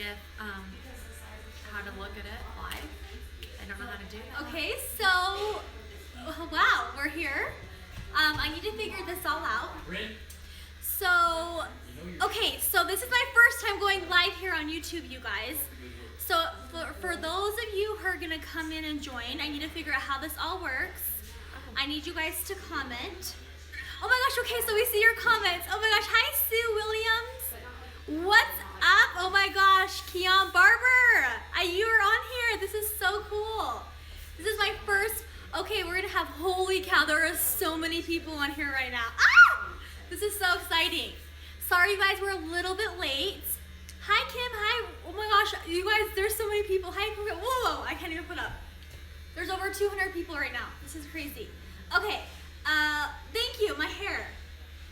if how to look at it live. I don't know how to do that. Okay, so wow, we're here. I need to figure this all out. So, okay, so this is my first time going live here on YouTube, you guys. So for those of you who are gonna come in and join, I need to figure out how this all works. I need you guys to comment. Oh my gosh, okay, so we see your comments. Oh my gosh, hi Sue Williams. What's up? Oh my gosh, Keon Barber. You are on here. This is so cool. This is my first, okay, we're gonna have, holy cow, there are so many people on here right now. Ah! This is so exciting. Sorry you guys, we're a little bit late. Hi Kim, hi. Oh my gosh, you guys, there's so many people. Hi, whoa, I can't even put up. There's over 200 people right now. This is crazy. Okay, thank you, my hair.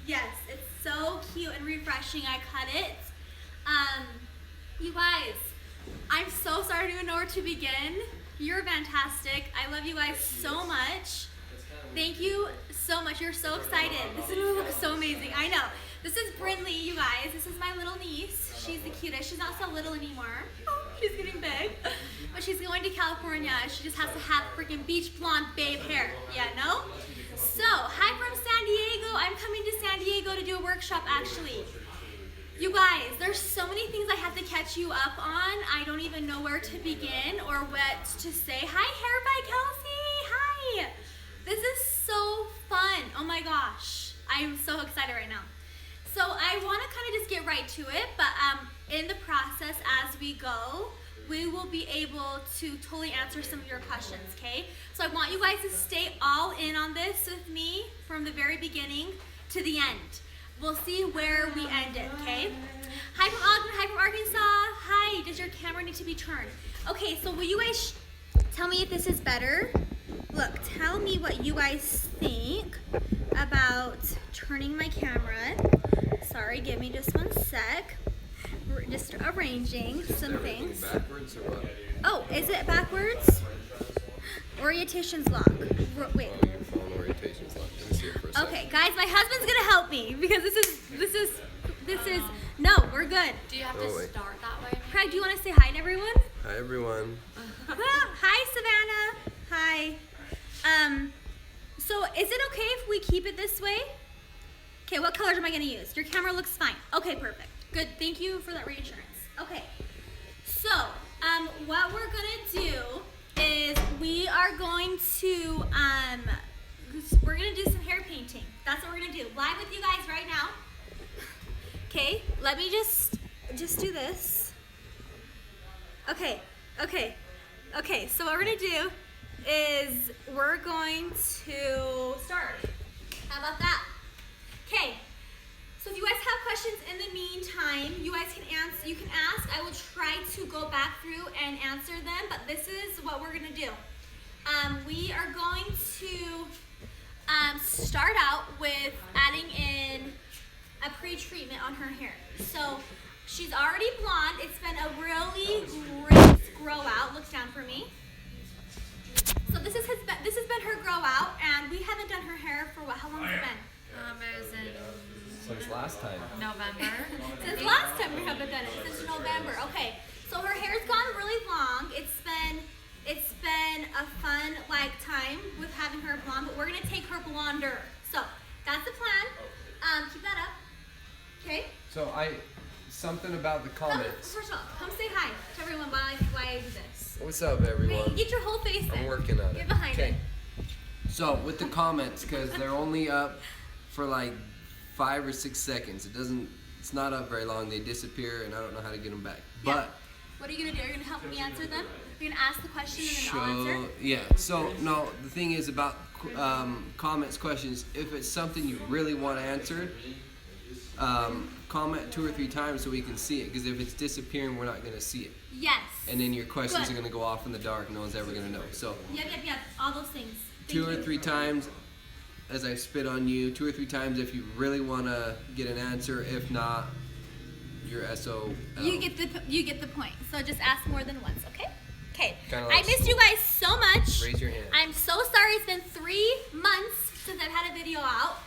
Yes, it's so cute and refreshing. I cut it. You guys, I'm so sorry, I don't even know where to begin. You're fantastic. I love you guys so much. Thank you so much. You're so excited. This is gonna look so amazing. I know. This is Brinley, you guys. This is my little niece. She's the cutest. She's not so little anymore. Oh, she's getting big. But she's going to California. She just has to have freaking beach blonde babe hair. Yeah, no? So, hi from San Diego. I'm coming to San Diego to do a workshop, actually. You guys, there's so many things I have to catch you up on. I don't even know where to begin or what to say. Hi, Hair by Kelsey. Hi. This is so fun. Oh my gosh. I'm so excited right now. So I want to kind of just get right to it, but in the process as we go, we will be able to totally answer some of your questions, okay? So I want you guys to stay all in on this with me from the very beginning to the end. We'll see where we end it, okay? Hi from Ogden, hi from Arkansas. Hi, does your camera need to be turned? Okay, so will you guys tell me if this is better? Look, tell me what you guys think about turning my camera. Sorry, give me just one sec. We're just arranging some things. Backwards or what? Oh, is it backwards? Orientation's lock. Wait. Orientation's lock. Let me see it for a second. Okay, guys, my husband's gonna help me because this is. No, we're good. Do you have to start that way? Craig, do you want to say hi to everyone? Hi everyone. Hi, Savannah. Hi. So is it okay if we keep it this way? Okay, what colors am I gonna use? Your camera looks fine. Okay, perfect. Good, thank you for that reassurance. Okay, so what we're gonna do is we are going to, we're gonna do some hair painting. That's what we're gonna do. Live with you guys right now. Okay, let me just do this. Okay, so what we're gonna do is we're going to start. How about that? Okay, so if you guys have questions in the meantime, you guys can answer. You can ask. I will try to go back through and answer them, but this is what we're gonna do. We are going to start out with adding in a pre-treatment on her hair. So she's already blonde. It's been a really great grow out. Look down for me. So this has been her grow out, and we haven't done her hair for what? How long has it been? It was in Since last time. November. Since last time we haven't done it, since November. Okay, so her hair's gone really long. It's been a fun time with having her blonde, but we're gonna take her blonder. So that's the plan. Keep that up. Okay. So something about the comments. First of all, come say hi to everyone while I do this. What's up everyone? Wait, get your whole face in. I'm working on it. Get behind it. So with the comments, because they're only up for like 5 or 6 seconds. It's not up very long. They disappear and I don't know how to get them back. Yeah. But what are you gonna do? Are you gonna help me answer them? You're gonna ask the question and then I'll answer? Yeah, so no, the thing is about comments, questions, if it's something you really want answered, comment 2 or 3 times so we can see it, because if it's disappearing, we're not gonna see it. Yes. And then your questions are gonna go off in the dark, no one's ever gonna know. So Yep, all those things. Thank 2 or you. 3 times as I spit on you, 2 or 3 times if you really wanna get an answer, if not, you're SOL. You get the point. So just ask more than once, okay? Okay. Kinda I like missed you guys so much. Raise your hand. I'm so sorry. It's been 3 months since I've had a video out.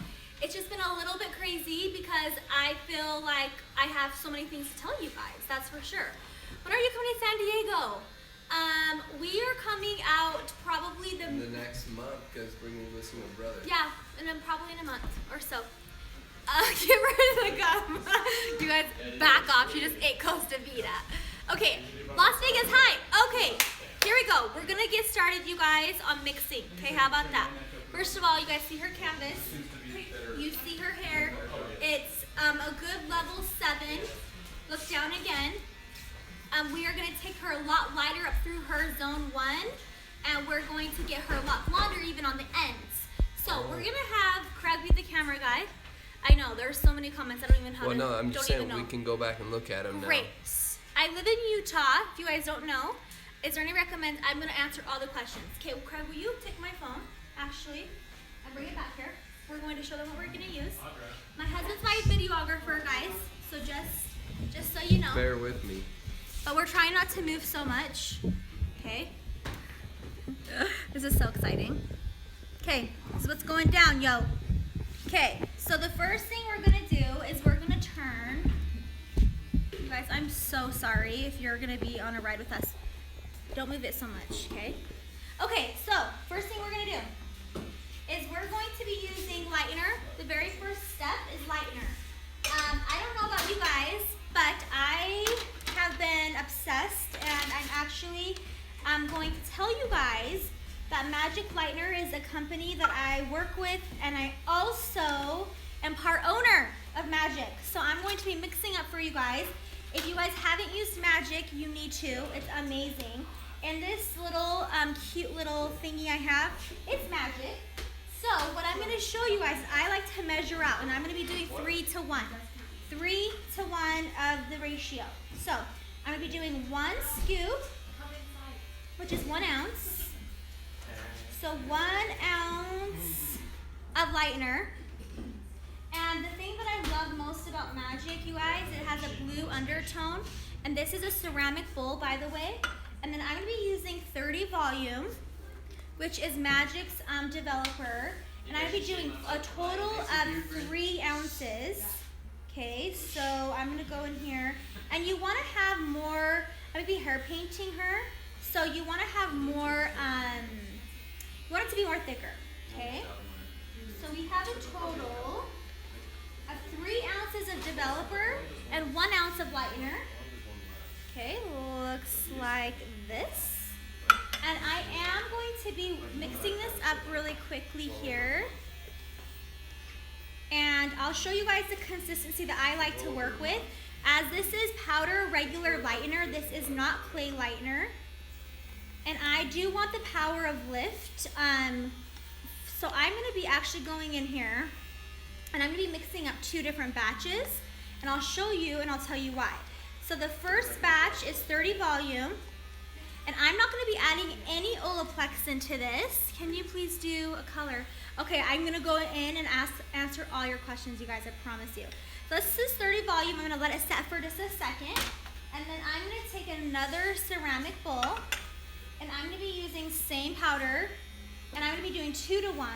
It's just been a little bit crazy because I feel like I have so many things to tell you guys. That's for sure. When are you coming to San Diego? We are coming out probably in the next month because we're going to go see my brother. Yeah, and then probably in a month or so. Get rid of the gum. You guys back off. She just ate Costa Vida. Okay, Las Vegas, hi. Okay, here we go. We're gonna get started, you guys, on mixing. Okay, how about that? First of all, you guys see her canvas. You see her hair. It's a good level 7. Look down again. We are gonna take her a lot lighter up through her zone 1, and we're going to get her a lot blonder even on the ends. So we're gonna have Craig be the camera guy. I know, there's so many comments, I don't even know how to. Well, no, I'm just saying we can go back and look at them now. Great. I live in Utah, if you guys don't know. Is there any recommend? I'm going to answer all the questions. Okay, well, Craig, will you take my phone, actually, and bring it back here? We're going to show them what we're going to use. My husband's my videographer, guys, so just so you know. Bear with me. But we're trying not to move so much, okay? This is so exciting. Okay, this is what's going down, yo. Okay, so the first thing we're gonna do is we're gonna turn. You guys, I'm so sorry if you're gonna be on a ride with us. Don't move it so much, okay? Okay, so first thing we're gonna do is we're going to be using lightener. The very first step is lightener. I don't know about you guys, but I have been obsessed, and I'm going to tell you guys that Magic Lightener is a company that I work with, and I also am part owner of Magic. So I'm going to be mixing up for you guys. If you guys haven't used Magic, you need to. It's amazing. And this little cute little thingy I have, it's Magic. So what I'm going to show you guys, I like to measure out, and I'm going to be doing 3 to 1. 3 to 1 of the ratio. So I'm going to be doing 1 scoop, which is 1 ounce. So 1 ounce of lightener. And the thing that I love most about Magic, you guys, it has a blue undertone. And this is a ceramic bowl, by the way. And then I'm going to be using 30 volume, which is Magic's developer. And I'm going to be doing a total of 3 ounces. Okay, so I'm going to go in here. And you want to have more, I'm going to be hair painting her. So you want to have more, you want it to be more thicker, okay? So we have a total of 3 ounces of developer and 1 ounce of lightener. Okay, looks like this. And I am going to be mixing this up really quickly here. And I'll show you guys the consistency that I like to work with. As this is powder regular lightener, this is not clay lightener. And I do want the power of lift. So I'm going to be actually going in here, and I'm going to be mixing up 2 different batches, and I'll show you and I'll tell you why. So the first batch is 30 volume, and I'm not going to be adding any Olaplex into this. Can you please do a color? Okay, I'm going to go in and answer all your questions, you guys, I promise you. So this is 30 volume. I'm going to let it set for just a second, and then I'm going to take another ceramic bowl. And I'm going to be using same powder, and I'm going to be doing 2 to 1.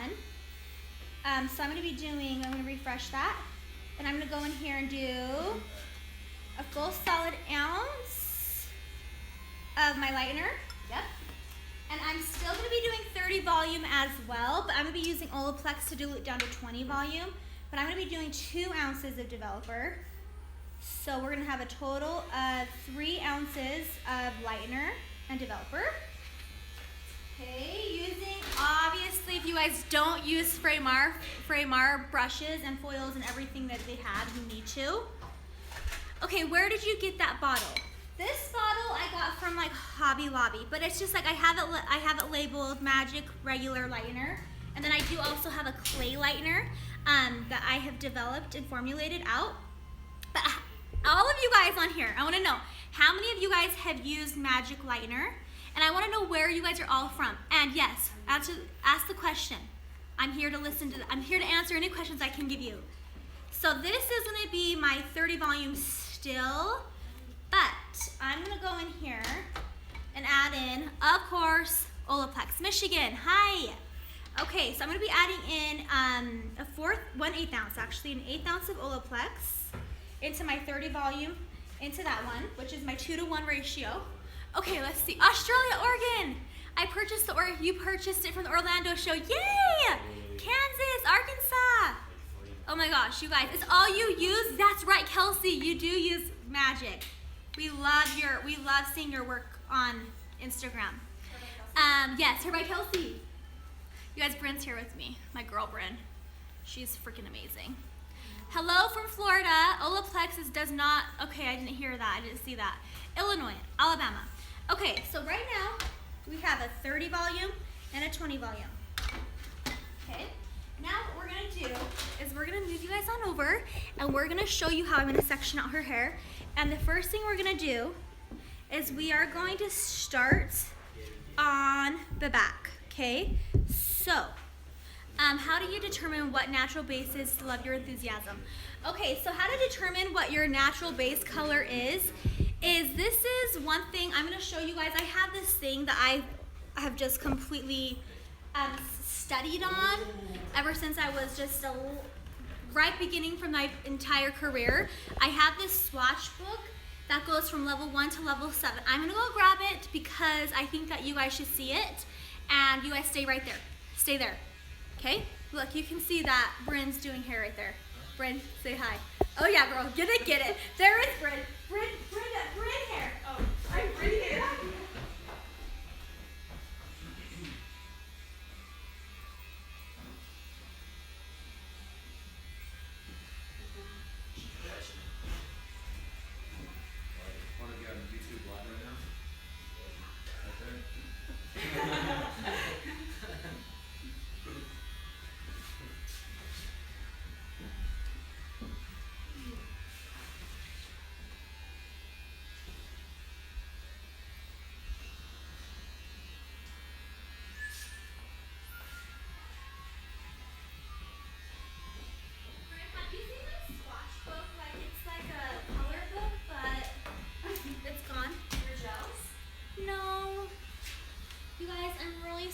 So I'm going to refresh that. And I'm going to go in here and do a full solid ounce of my lightener. Yep. And I'm still going to be doing 30 volume as well, but I'm going to be using Olaplex to dilute down to 20 volume. But I'm going to be doing 2 ounces of developer. So we're going to have a total of 3 ounces of lightener and developer. Okay, using, obviously, if you guys don't use Fraymar brushes and foils and everything that they have, you need to. Okay, where did you get that bottle? This bottle I got from like Hobby Lobby, but it's just like I have it labeled Magic regular lightener, and then I do also have a clay lightener that I have developed and formulated out. But all of you guys on here, I want to know how many of you guys have used Magic lightener. And I want to know where you guys are all from. And yes, ask the question. I'm here to I'm here to answer any questions I can give you. So this is going to be my 30 volume still, but I'm going to go in here and add in, of course, Olaplex, Michigan. Hi. Okay, so I'm going to be adding in an 1/8 ounce, actually, an 1/8 ounce of Olaplex into my 30 volume. into that one, which is my 2-to-1 ratio. Okay, let's see. Australia, Oregon. I purchased you purchased it from the Orlando show. Yay! Kansas, Arkansas. Oh my gosh, you guys, it's all you use? That's right, Kelsey, you do use magic. We love seeing your work on Instagram. Yes, here by Kelsey. You guys, Bryn's here with me, my girl Bryn. She's freaking amazing. Hello from Florida. Olaplex does not, okay, I didn't hear that, I didn't see that. Illinois, Alabama. Okay, so right now, we have a 30 volume and a 20 volume. Okay, now what we're gonna do is we're gonna move you guys on over and we're gonna show you how I'm gonna section out her hair. And the first thing we're gonna do is we are going to start on the back, okay? So, how do you determine what natural base is to love your enthusiasm? Okay, so how to determine what your natural base color is this is one thing I'm gonna show you guys. I have this thing that I have just completely studied on ever since I was just right beginning from my entire career. I have this swatch book that goes from level 1 to level 7. I'm gonna go grab it because I think that you guys should see it, and you guys stay right there. Stay there, okay? Look, you can see that Bryn's doing hair right there. Bryn, say hi. Oh yeah, girl, get it. There is Bryn. Bryn hair. Oh, I'm Bryn hair.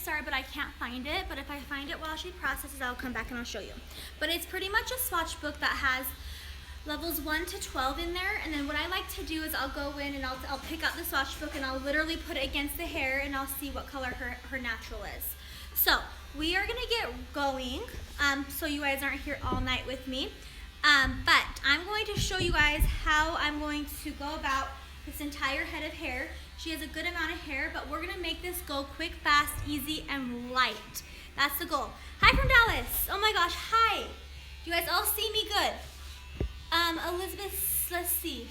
Sorry, but I can't find it, but if I find it while she processes, I'll come back and I'll show you. But it's pretty much a swatch book that has levels 1 to 12 in there, and then what I like to do is I'll go in and I'll pick up the swatch book and I'll literally put it against the hair and I'll see what color her natural is. So we are gonna get going, so you guys aren't here all night with me, but I'm going to show you guys how I'm going to go about this entire head of hair. She has a good amount of hair, but we're gonna make this go quick, fast, easy, and light. That's the goal. Hi from Dallas. Oh my gosh, hi. You guys all see me good? Elizabeth, let's see.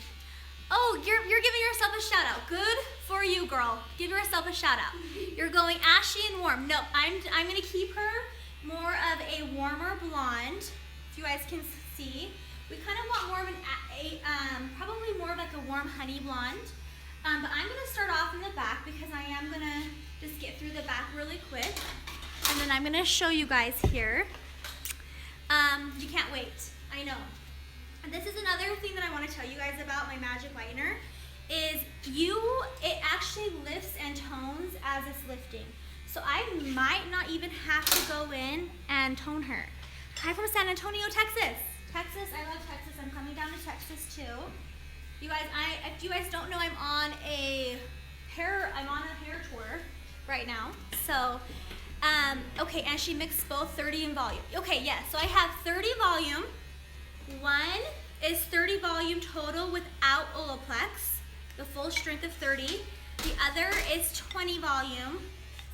Oh, you're giving yourself a shout out. Good for you, girl. Give yourself a shout out. You're going ashy and warm. No, I'm gonna keep her more of a warmer blonde. If you guys can see, we kind of want more of probably more of like a warm honey blonde. But I'm gonna start off in the back because I am gonna just get through the back really quick. And then I'm gonna show you guys here. You can't wait, I know. And this is another thing that I wanna tell you guys about my magic lightener is it actually lifts and tones as it's lifting. So I might not even have to go in and tone her. Hi from San Antonio, Texas. Texas, I love Texas. I'm coming down to Texas too. You guys, if you guys don't know, I'm on a hair tour right now. So, okay, and she mixed both 30 and volume. Okay, yes, so I have 30 volume. One is 30 volume total without Olaplex, the full strength of 30. The other is 20 volume,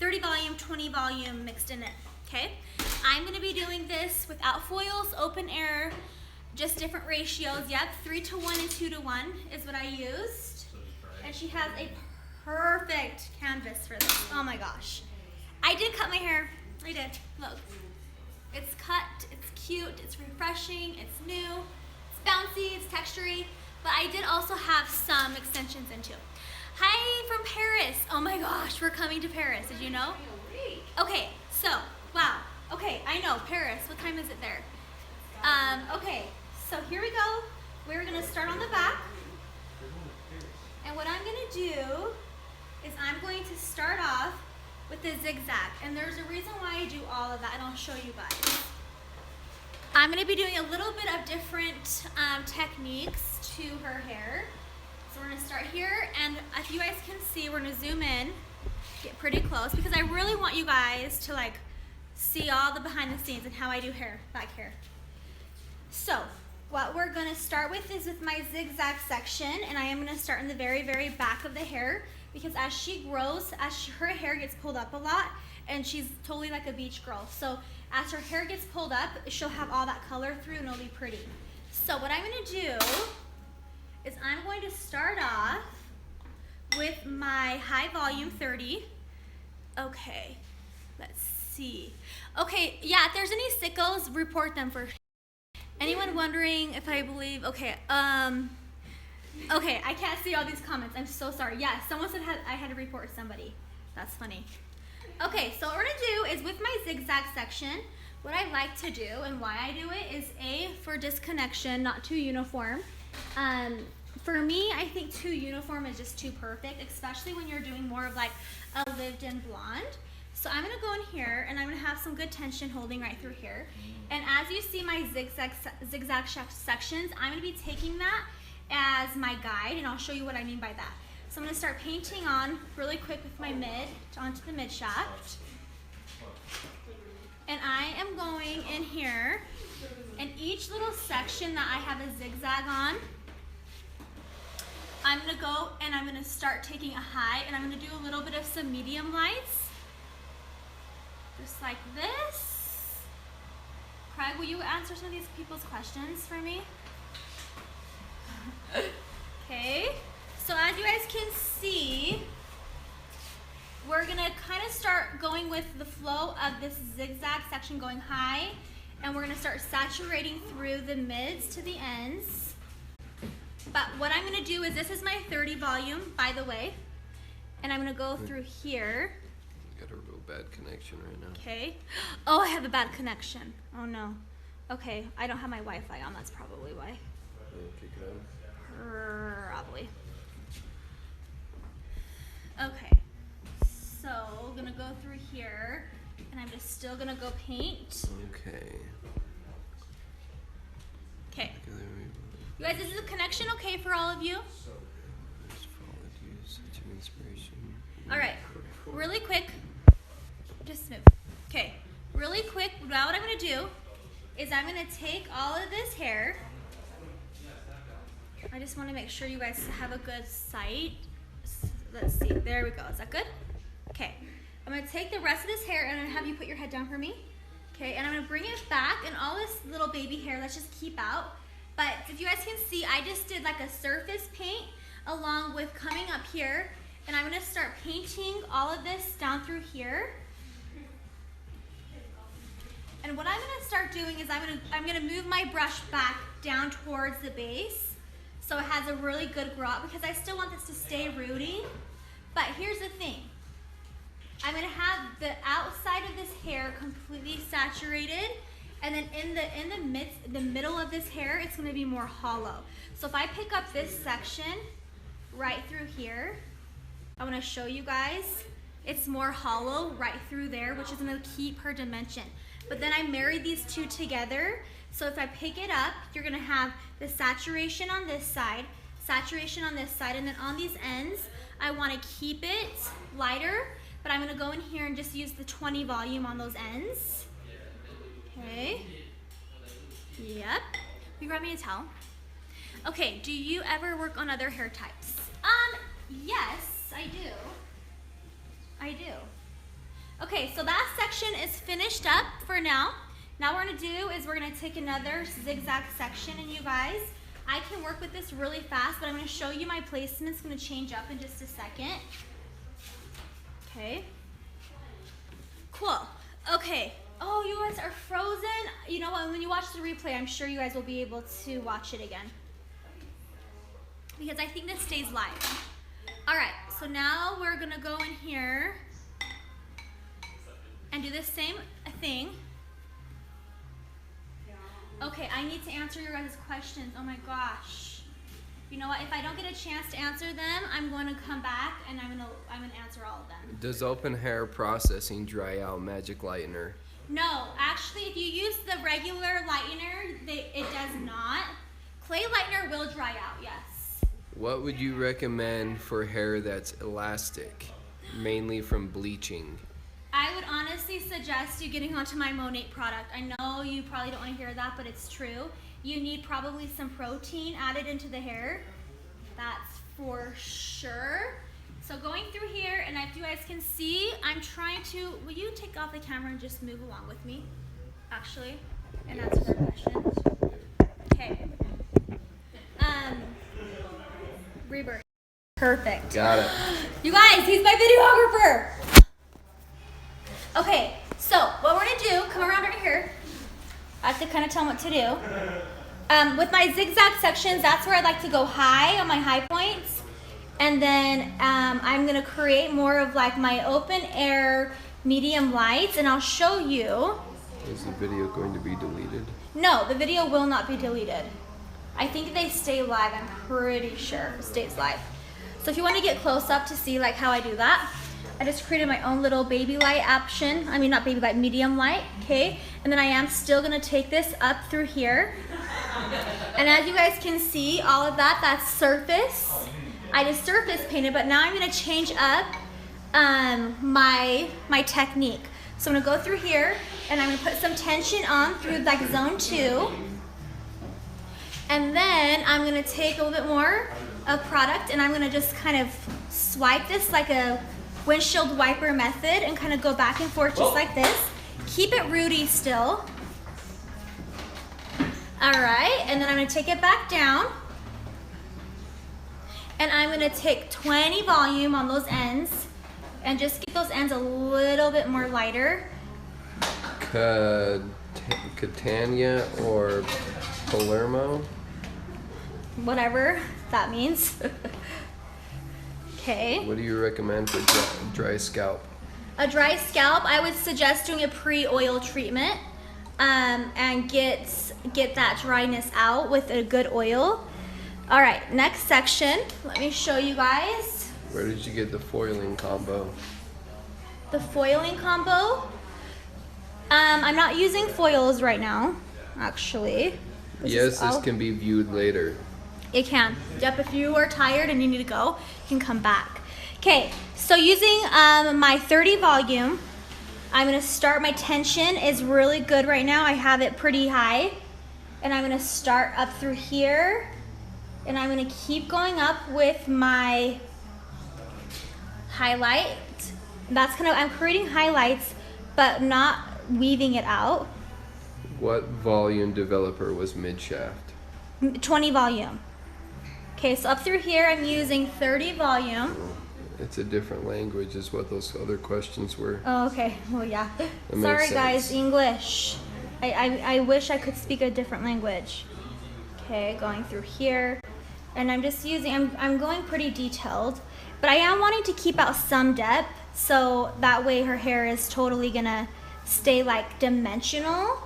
30 volume, 20 volume mixed in it, okay? I'm gonna be doing this without foils, open air, just different ratios. Yep, 3 to 1 and 2 to 1 is what I used. And she has a perfect canvas for this. Oh my gosh. I did cut my hair. I did. Look. It's cut, it's cute, it's refreshing, it's new, it's bouncy, it's textury. But I did also have some extensions in too. Hi from Paris. Oh my gosh, we're coming to Paris. Did you know? Okay, so, wow. Okay, I know, Paris. What time is it there? Okay. So here we go. We're gonna start on the back. And what I'm gonna do is I'm going to start off with the zigzag. And there's a reason why I do all of that, and I'll show you guys. I'm gonna be doing a little bit of different techniques to her hair. So we're gonna start here, and if you guys can see, we're gonna zoom in, get pretty close, because I really want you guys to like see all the behind the scenes and how I do hair, back hair. So what we're gonna start with is with my zigzag section, and I am gonna start in the very, very back of the hair, because as she grows, her hair gets pulled up a lot, and she's totally like a beach girl. So as her hair gets pulled up, she'll have all that color through and it'll be pretty. So what I'm gonna do is I'm going to start off with my high volume 30. Okay, let's see. Okay, yeah, if there's any sickos, report them for. Anyone wondering if I believe, okay, okay, I can't see all these comments. I'm so sorry. Yeah, someone said I had to report somebody. That's funny. Okay, so what we're gonna do is with my zigzag section, what I like to do and why I do it is A, for disconnection, not too uniform. For me, I think too uniform is just too perfect, especially when you're doing more of like a lived-in blonde. So I'm gonna go in here and I'm gonna have some good tension holding right through here. And as you see my zigzag sections, I'm gonna be taking that as my guide, and I'll show you what I mean by that. So I'm gonna start painting on really quick with my mid onto the mid shaft. And I am going in here, and each little section that I have a zigzag on, I'm gonna go and I'm gonna start taking a high, and I'm gonna do a little bit of some medium lights. Just like this. Craig, will you answer some of these people's questions for me? Okay. So as you guys can see, we're gonna kind of start going with the flow of this zigzag section going high, and we're gonna start saturating through the mids to the ends. But what I'm gonna do is, this is my 30 volume, by the way, and I'm gonna go through here. Got a real bad connection right now. Okay. Oh, I have a bad connection. Oh no. Okay, I don't have my Wi-Fi on, that's probably why. Kick it out. Probably. Okay, so I'm gonna go through here, and I'm just still gonna go paint. Okay. Okay. You guys, is the connection okay for all of you? All right, really quick, just move. Okay, really quick, now what I'm gonna do is I'm gonna take all of this hair. I just wanna make sure you guys have a good sight. Let's see, there we go, is that good? Okay, I'm gonna take the rest of this hair and I'm gonna have you put your head down for me. Okay, and I'm gonna bring it back, and all this little baby hair, let's just keep out. But if you guys can see, I just did like a surface paint along with coming up here, and I'm gonna start painting all of this down through here. And what I'm gonna start doing is I'm gonna move my brush back down towards the base, so it has a really good grow out, because I still want this to stay rooty. But here's the thing. I'm gonna have the outside of this hair completely saturated, and then in the middle of this hair, it's gonna be more hollow. So if I pick up this section right through here, I wanna show you guys, it's more hollow right through there, which is gonna keep her dimension. But then I married these two together, so if I pick it up, you're gonna have the saturation on this side, saturation on this side, and then on these ends, I wanna keep it lighter, but I'm gonna go in here and just use the 20 volume on those ends. Okay. Yep. Will you grab me a towel? Okay, do you ever work on other hair types? Yes, I do. I do. Okay, so that section is finished up for now. Now what we're gonna do is we're gonna take another zigzag section, and you guys, I can work with this really fast, but I'm gonna show you my placement's gonna change up in just a second. Okay. Cool. Okay. Oh, you guys are frozen. You know what, when you watch the replay, I'm sure you guys will be able to watch it again, because I think this stays live. All right, so now we're gonna go in here and do the same thing. Okay, I need to answer your guys' questions. Oh my gosh. You know what? If I don't get a chance to answer them, I'm going to come back and I'm gonna answer all of them. Does open hair processing dry out magic lightener? No, actually, if you use the regular lightener, it does not. Clay lightener will dry out, yes. What would you recommend for hair that's elastic, mainly from bleaching? I would honestly suggest you getting onto my Monate product. I know you probably don't want to hear that, but it's true. You need probably some protein added into the hair. That's for sure. So going through here, and if you guys can see, I'm trying to, will you take off the camera and just move along with me, actually, and answer their questions? Okay. Rebirth. Perfect. Got it. You guys, he's my videographer. Okay, so what we're gonna do, come around right here. I have to kind of tell him what to do. With my zigzag sections, that's where I like to go high on my high points. And then I'm gonna create more of like my open air medium lights, and I'll show you. Is the video going to be deleted? No, the video will not be deleted. I think they stay live, I'm pretty sure it stays live. So if you want to get close up to see like how I do that, I just created my own little baby light option. I mean, not baby light, medium light, okay? And then I am still gonna take this up through here. And as you guys can see, all of that, that's surface. I just surface painted, but now I'm gonna change up my technique. So I'm gonna go through here, and I'm gonna put some tension on through like zone 2. And then I'm gonna take a little bit more of product, and I'm gonna just kind of swipe this like a windshield wiper method and kind of go back and forth just like this. Keep it rooty still. All right, and then I'm gonna take it back down. And I'm gonna take 20 volume on those ends and just get those ends a little bit more lighter. Catania or Palermo? Whatever that means. Okay. What do you recommend for dry scalp? A dry scalp, I would suggest doing a pre-oil treatment and get that dryness out with a good oil. All right, next section. Let me show you guys. Where did you get the foiling combo? The foiling combo? I'm not using foils right now, actually. This can be viewed later. It can. Yep, if you are tired and you need to go, you can come back. Okay, so using my 30 volume, I'm gonna start, my tension is really good right now. I have it pretty high. And I'm gonna start up through here. And I'm gonna keep going up with my highlight. That's kind of, I'm creating highlights, but not weaving it out. What volume developer was mid-shaft? 20 volume. Okay, so up through here, I'm using 30 volume. It's a different language is what those other questions were. Oh, okay. Well, yeah. That Sorry, makes guys, sense. English. I wish I could speak a different language. Okay, going through here. And I'm just using, I'm going pretty detailed, but I am wanting to keep out some depth, so that way her hair is totally gonna stay like dimensional.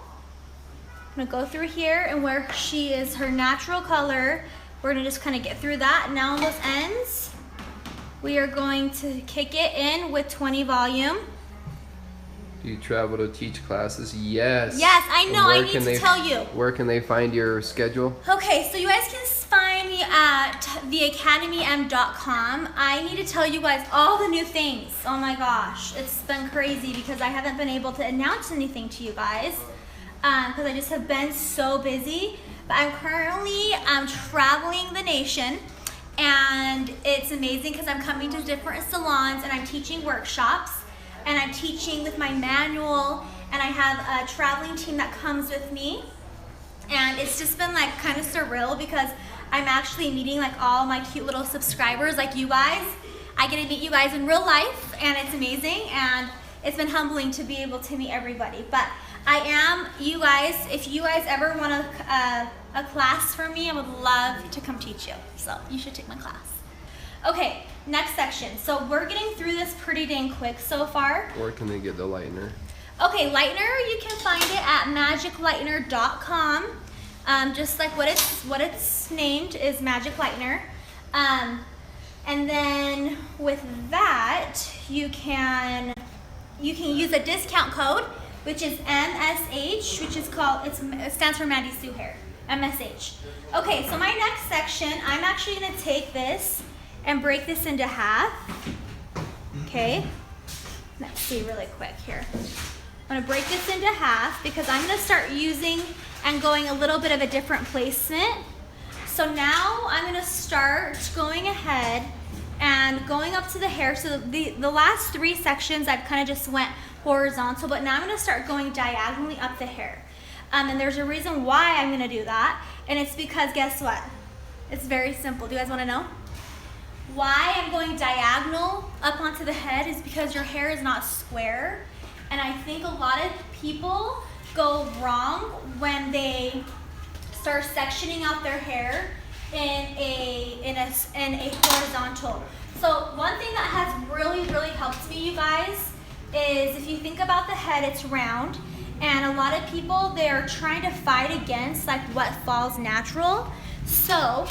I'm gonna go through here, and where she is her natural color, we're gonna just kind of get through that. Now on those ends, we are going to kick it in with 20 volume. Do you travel to teach classes? Yes. Yes, I know, I Where need can to they- tell you. Where can they find your schedule? Okay, so you guys can find me at theacademym.com. I need to tell you guys all the new things. Oh my gosh, it's been crazy because I haven't been able to announce anything to you guys because I just have been so busy. But I'm currently traveling the nation, and it's amazing because I'm coming to different salons and I'm teaching workshops, and I'm teaching with my manual, and I have a traveling team that comes with me. And it's just been like kind of surreal because I'm actually meeting like all my cute little subscribers like you guys. I get to meet you guys in real life, and it's amazing, and it's been humbling to be able to meet everybody. But I am, you guys, if you guys ever want a class from me, I would love to come teach you. So you should take my class. Okay, next section. So we're getting through this pretty dang quick so far. Where can they get the lightener? Okay, lightener, you can find it at magiclightener.com. Just like what it's named is Magic Lightener. And then with that, you can use a discount code, which is MSH, which is called, it stands for Mandie Sue Hair. MSH. Okay, so my next section, I'm actually gonna take this and break this into half. Okay, let's see really quick here. I'm gonna break this into half because I'm gonna start using and going a little bit of a different placement. So now I'm gonna start going ahead and going up to the hair. So the last 3 sections I've kind of just went horizontal, but now I'm gonna start going diagonally up the hair. And there's a reason why I'm gonna do that, and it's because guess what? It's very simple. Do you guys wanna know? Why I'm going diagonal up onto the head is because your hair is not square, and I think a lot of people go wrong when they start sectioning out their hair in a horizontal. So one thing that has really helped me, you guys, is if you think about the head, it's round, and a lot of people, they're trying to fight against like what falls natural. So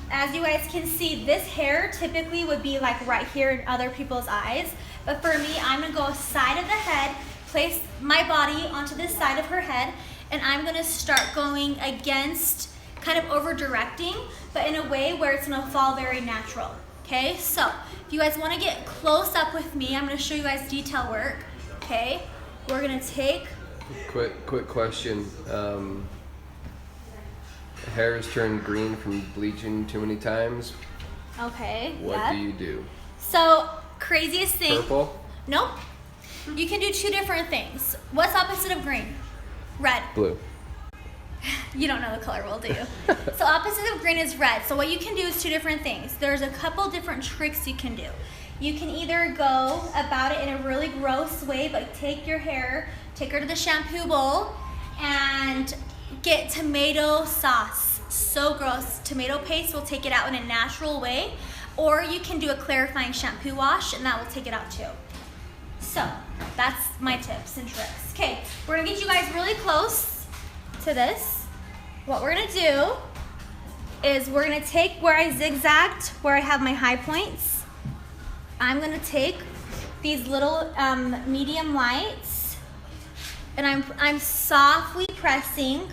as you guys can see, this hair typically would be like right here in other people's eyes, but for me, I'm gonna go side of the head, place my body onto this side of her head, and I'm gonna start going against, kind of over directing, but in a way where it's gonna fall very natural. Okay, so if you guys wanna get close up with me, I'm gonna show you guys detail work. Okay, we're gonna take. Quick question. Hair is turned green from bleaching too many times. Okay, What do you do? So, craziest thing. Purple? Nope. You can do 2 different things. What's opposite of green? Red. Blue. You don't know the color, well, do you? So opposite of green is red. So what you can do is 2 different things. There's a couple different tricks you can do. You can either go about it in a really gross way, but take your hair, take her to the shampoo bowl, and get tomato sauce. So gross. Tomato paste will take it out in a natural way. Or you can do a clarifying shampoo wash, and that will take it out too. So that's my tips and tricks. Okay, we're gonna get you guys really close to this. What we're gonna do is we're gonna take where I zigzagged, where I have my high points. I'm gonna take these little medium lights, and I'm softly pressing.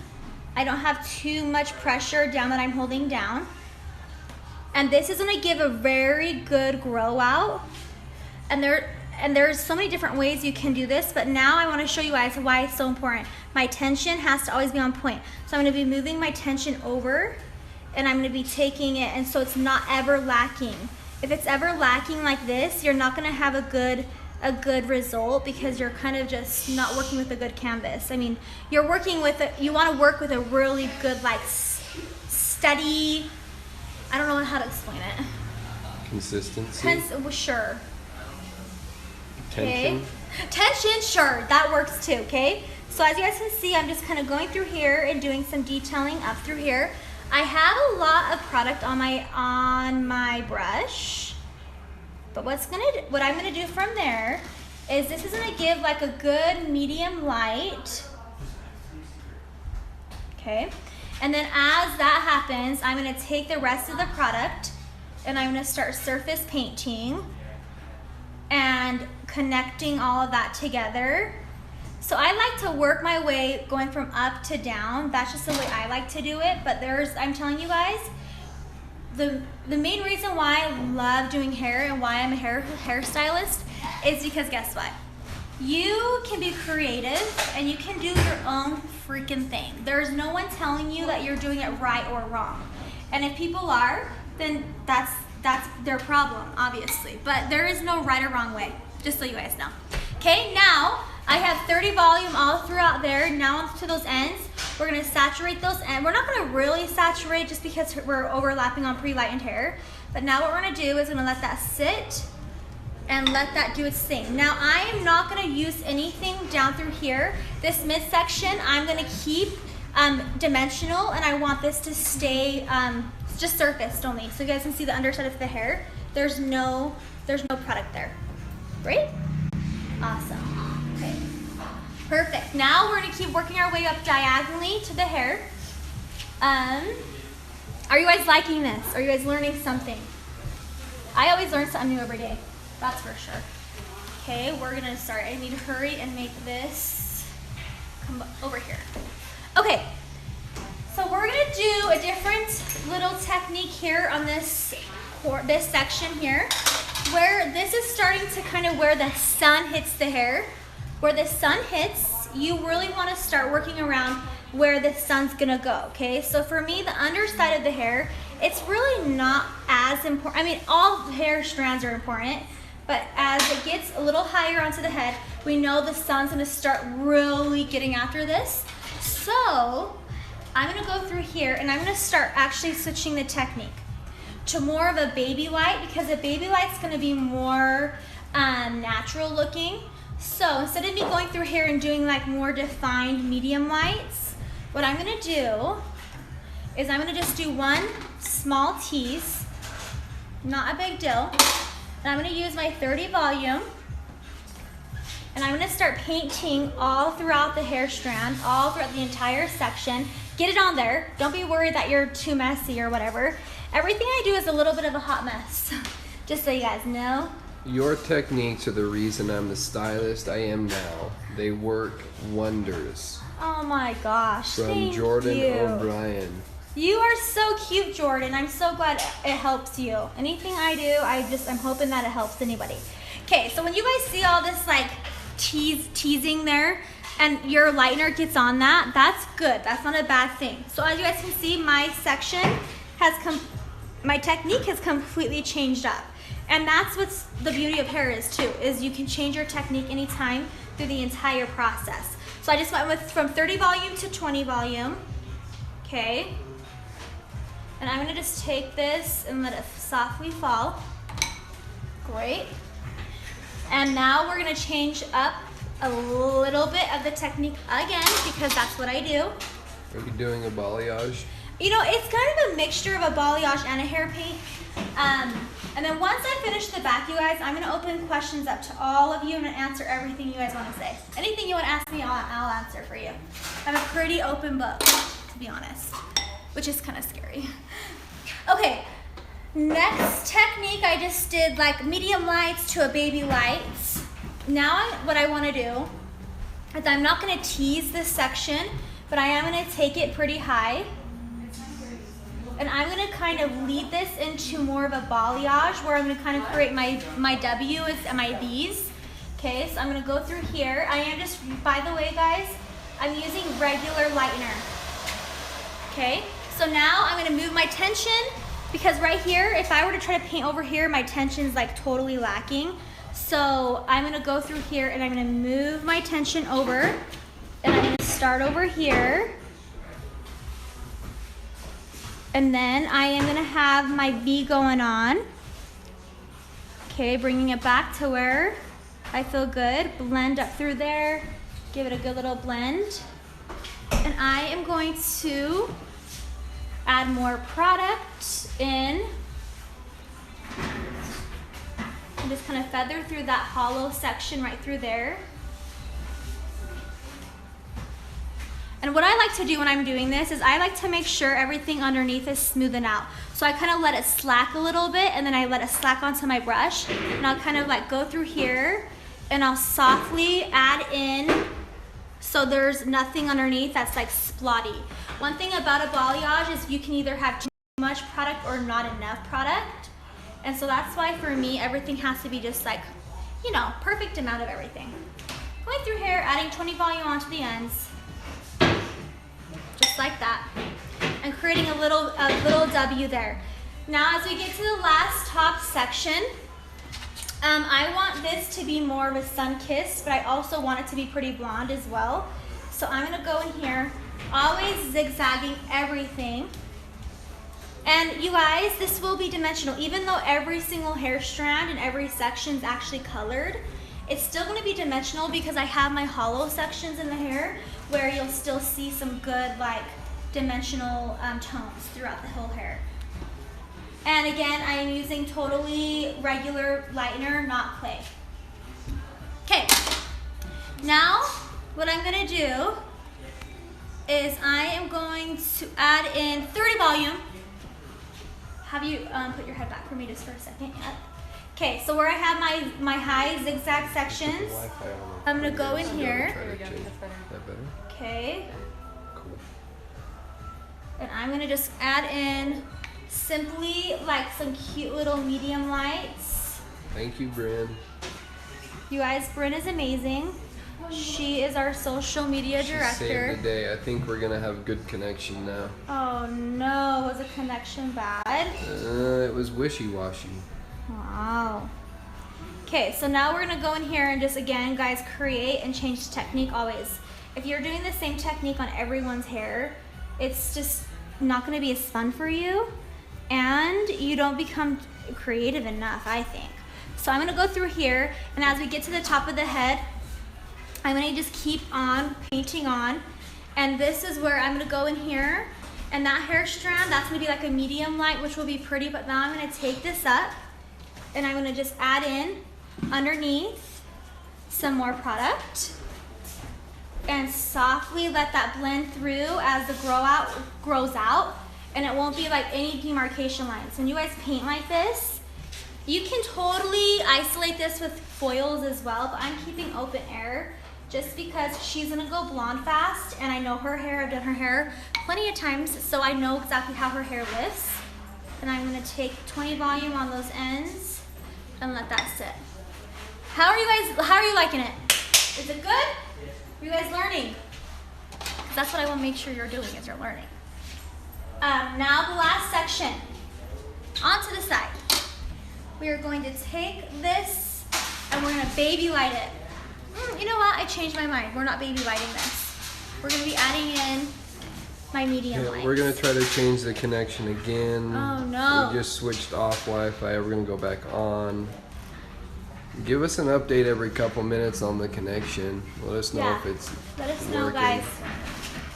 I don't have too much pressure down that I'm holding down. And this is gonna give a very good grow out. And there's so many different ways you can do this, but now I wanna show you guys why it's so important. My tension has to always be on point. So I'm gonna be moving my tension over, and I'm gonna be taking it, and so it's not ever lacking. If it's ever lacking like this, you're not gonna have a good result because you're kind of just not working with a good canvas. I mean, you're working with you wanna work with a really good, like, steady, I don't know how to explain it. Consistency? Sure. Tension? Okay. Tension, sure, that works too, okay? So as you guys can see, I'm just kind of going through here and doing some detailing up through here. I have a lot of product on my brush, but what I'm gonna do from there is this is gonna give like a good medium light, okay? And then as that happens, I'm gonna take the rest of the product and I'm gonna start surface painting and connecting all of that together. So I like to work my way going from up to down. That's just the way I like to do it. But I'm telling you guys, the main reason why I love doing hair and why I'm a hairstylist is because guess what? You can be creative and you can do your own freaking thing. There's no one telling you that you're doing it right or wrong. And if people are, then that's their problem, obviously. But there is no right or wrong way, just so you guys know. Okay, now I have 30 volume all throughout there. Now to those ends, we're gonna saturate those ends. We're not gonna really saturate just because we're overlapping on pre-lightened hair. But now what we're gonna do is gonna let that sit and let that do its thing. Now I am not gonna use anything down through here. This midsection, I'm gonna keep dimensional, and I want this to stay just surfaced only. So you guys can see the underside of the hair. There's no product there, right? Awesome, okay. Perfect, now we're gonna keep working our way up diagonally to the hair. Are you guys liking this? Are you guys learning something? I always learn something new every day, that's for sure. Okay, we're gonna start. I need to hurry and make this come over here. Okay, So we're gonna do a different little technique here on this section here, where this is starting to kind of where the sun hits the hair. Where the sun hits, you really want to start working around where the sun's gonna go, okay? So for me, the underside of the hair, it's really not as important. I mean, all hair strands are important, but as it gets a little higher onto the head, we know the sun's gonna start really getting after this. So I'm gonna go through here and I'm gonna start actually switching the technique to more of a baby light, because a baby light's gonna be more natural looking. So instead of me going through here and doing like more defined medium lights, what I'm gonna do is I'm gonna just do one small tease, not a big deal, and I'm gonna use my 30 volume, and I'm gonna start painting all throughout the hair strand, all throughout the entire section. Get it on there. Don't be worried that you're too messy or whatever. Everything I do is a little bit of a hot mess, just so you guys know. Your techniques are the reason I'm the stylist I am now. They work wonders. Oh my gosh, From thank Jordan you. O'Brien. You are so cute, Jordan. I'm so glad it helps you. Anything I do, I'm hoping that it helps anybody. Okay, so when you guys see all this like teasing there, and your lightener gets on that, that's good. That's not a bad thing. So as you guys can see, my section my technique has completely changed up. And that's what's the beauty of hair is too, is you can change your technique anytime through the entire process. So I just went with from 30 volume to 20 volume, okay? And I'm gonna just take this and let it softly fall. Great. And now we're gonna change up a little bit of the technique again, because that's what I do. Are you doing a balayage? You know, it's kind of a mixture of a balayage and a hair paint. And then once I finish the back, you guys, I'm gonna open questions up to all of you and answer everything you guys wanna say. Anything you wanna ask me, I'll answer for you. I have a pretty open book, to be honest, which is kind of scary. Okay, next technique, I just did like medium lights to a baby lights. Now what I wanna do is I'm not gonna tease this section, but I am gonna take it pretty high. And I'm gonna kind of lead this into more of a balayage, where I'm gonna kind of create my W's and my B's. Okay, so I'm gonna go through here. I am just, by the way guys, I'm using regular lightener. Okay, so now I'm gonna move my tension, because right here, if I were to try to paint over here, my tension's like totally lacking. So I'm gonna go through here and I'm gonna move my tension over, and I'm gonna start over here. And then I am gonna have my V going on. Okay, bringing it back to where I feel good. Blend up through there, give it a good little blend. And I am going to add more product in. And just kind of feather through that hollow section right through there. And what I like to do when I'm doing this is I like to make sure everything underneath is smoothing out. So I kind of let it slack a little bit, and then I let it slack onto my brush, and I'll kind of like go through here and I'll softly add in so there's nothing underneath that's like splotty. One thing about a balayage is you can either have too much product or not enough product. And so that's why for me, everything has to be just like, you know, perfect amount of everything. Going through here, adding 20 volume onto the ends. Just like that, and creating a little W there. Now as we get to the last top section, I want this to be more of a sun-kissed, but I also want it to be pretty blonde as well. So I'm gonna go in here, always zigzagging everything. And you guys, this will be dimensional. Even though every single hair strand and every section is actually colored, it's still gonna be dimensional because I have my hollow sections in the hair where you'll still see some good like dimensional tones throughout the whole hair. And again, I am using totally regular lightener, not clay. Okay, now what I'm gonna do is I am going to add in 30 volume. Have you put your head back for me just for a second? Yep. Okay, so where I have my high zigzag sections, I'm gonna go in here. That better? Okay. Cool. And I'm gonna just add in simply like some cute little medium lights. Thank you, Bryn. You guys, Bryn is amazing. She is our social media director. She saved the day. I think we're gonna have good connection now. Oh no, was the connection bad? It was wishy-washy. Wow. Okay, so now we're gonna go in here and just again, guys, create and change the technique always. If you're doing the same technique on everyone's hair, it's just not gonna be as fun for you, and you don't become creative enough, I think. So I'm gonna go through here, and as we get to the top of the head, I'm gonna just keep on painting on, and this is where I'm gonna go in here, and that hair strand, that's gonna be like a medium light, which will be pretty, but now I'm gonna take this up, and I'm gonna just add in underneath some more product, and softly let that blend through as the grows out, and it won't be like any demarcation lines. When you guys paint like this, you can totally isolate this with foils as well, but I'm keeping open air just because she's gonna go blonde fast, and I know her hair, I've done her hair plenty of times, so I know exactly how her hair lifts. And I'm gonna take 20 volume on those ends and let that sit. How are you liking it? Is it good? Are you guys learning? 'Cause that's what I want to make sure you're doing, is you're learning. Now the last section. Onto the side. We are going to take this and we're going to baby light it. You know what? I changed my mind. We're not baby lighting this. We're going to be adding in my medium lights. We're going to try to change the connection again. Oh no. We just switched off Wi-Fi. We're going to go back on. Give us an update every couple minutes on the connection. Let us know if it's Let us know, working. guys.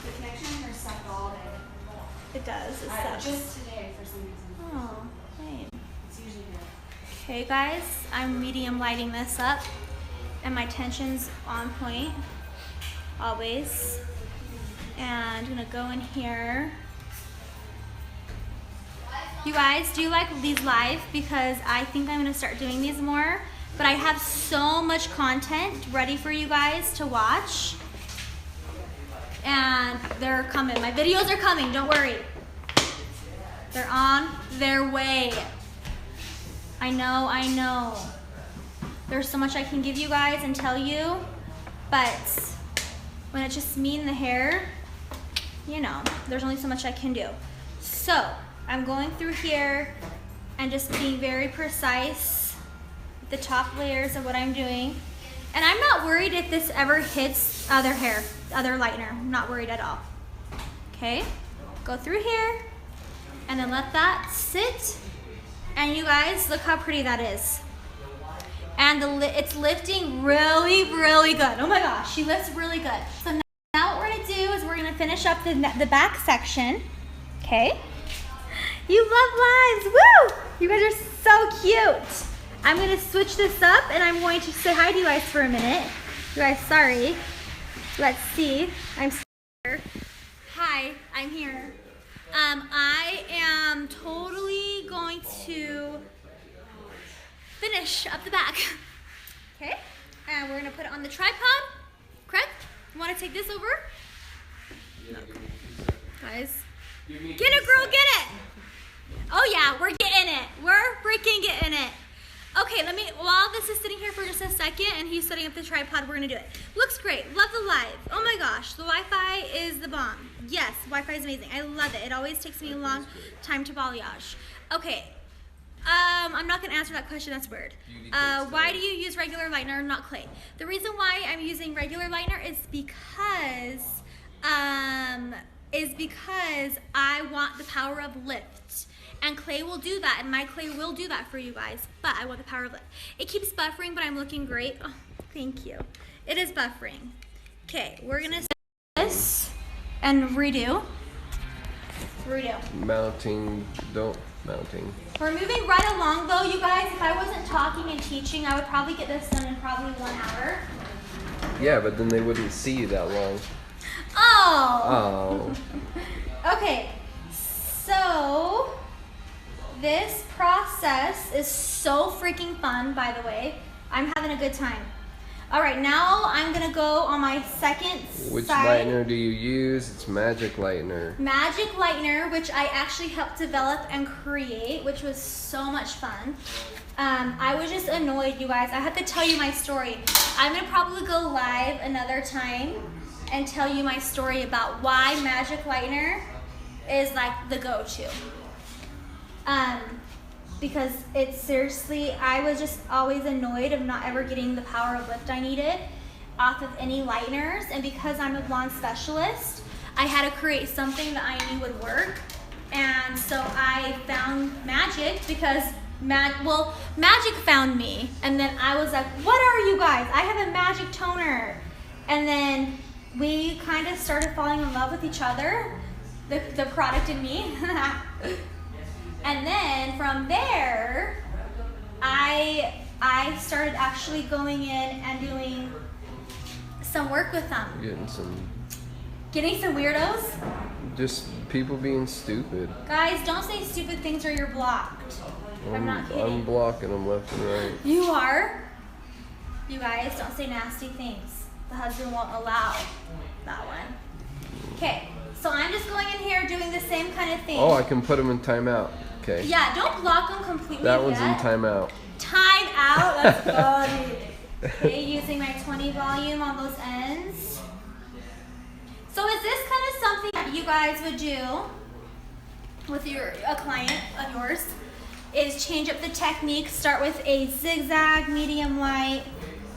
The connection here sucked all day. It does. It sucks. Just today for some reason. Oh, lame. It's usually good. Okay, guys. I'm medium lighting this up, and my tension's on point, always. And I'm gonna go in here. You guys, do you like these live? Because I think I'm gonna start doing these more. But I have so much content ready for you guys to watch. And they're coming. My videos are coming, don't worry. They're on their way. I know. There's so much I can give you guys and tell you, but when it's just me and the hair, you know, there's only so much I can do. So, I'm going through here and just being very precise the top layers of what I'm doing. And I'm not worried if this ever hits other hair, other lightener. I'm not worried at all. Okay, go through here and then let that sit. And you guys, look how pretty that is. And it's lifting really, really good. Oh my gosh, she lifts really good. So now what we're gonna do is we're gonna finish up the back section, okay? You love lives, woo! You guys are so cute. I'm gonna switch this up and I'm going to say hi to you guys for a minute. You guys, sorry. Let's see, I'm here. Hi, I'm here. I am totally going to finish up the back. Okay, and we're gonna put it on the tripod. Craig, you wanna take this over? No. Guys, get it, girl, get it. Oh yeah, we're getting it. We're freaking getting it. Okay, while this is sitting here for just a second and he's setting up the tripod, we're gonna do it. Looks great, love the live. Oh my gosh, the Wi-Fi is the bomb. Yes, Wi-Fi is amazing, I love it. It always takes me a long time to balayage. Okay, I'm not gonna answer that question, that's weird. Why do you use regular lightener, not clay? The reason why I'm using regular lightener is because I want the power of lift. And clay will do that, and my clay will do that for you guys, but I want the power of lift. It keeps buffering, but I'm looking great. Oh, thank you. It is buffering. Okay, we're gonna set this and redo. Mounting. We're moving right along though, you guys. If I wasn't talking and teaching, I would probably get this done in probably 1 hour. Yeah, but then they wouldn't see you that long. Oh. Okay, so this process is so freaking fun, by the way. I'm having a good time. All right, now I'm gonna go on my second Which side. lightener do you use? It's Magic Lightener. Magic Lightener, which I actually helped develop and create, which was so much fun. I was just annoyed, you guys. I have to tell you my story. I'm gonna probably go live another time and tell you my story about why Magic Lightener is like the go-to. Because it's seriously, I was just always annoyed of not ever getting the power of lift I needed off of any lighteners. And because I'm a blonde specialist, I had to create something that I knew would work. And so I found Magic because Magic found me. And then I was like, what are you guys? I have a Magic toner. And then we kind of started falling in love with each other, the product and me. And then from there, I started actually going in and doing some work with them. Getting some weirdos? Just people being stupid. Guys, don't say stupid things or you're blocked. I'm not kidding. I'm blocking them left and right. You are? You guys, don't say nasty things. The husband won't allow that one. Okay, so I'm just going in here doing the same kind of thing. Oh, I can put them in timeout. Okay. Yeah, don't block them completely That one's yet. in timeout. Time out? That's funny. Okay, using my 20 volume on those ends. So is this kind of something that you guys would do with a client of yours? Is change up the technique, start with a zigzag, medium light,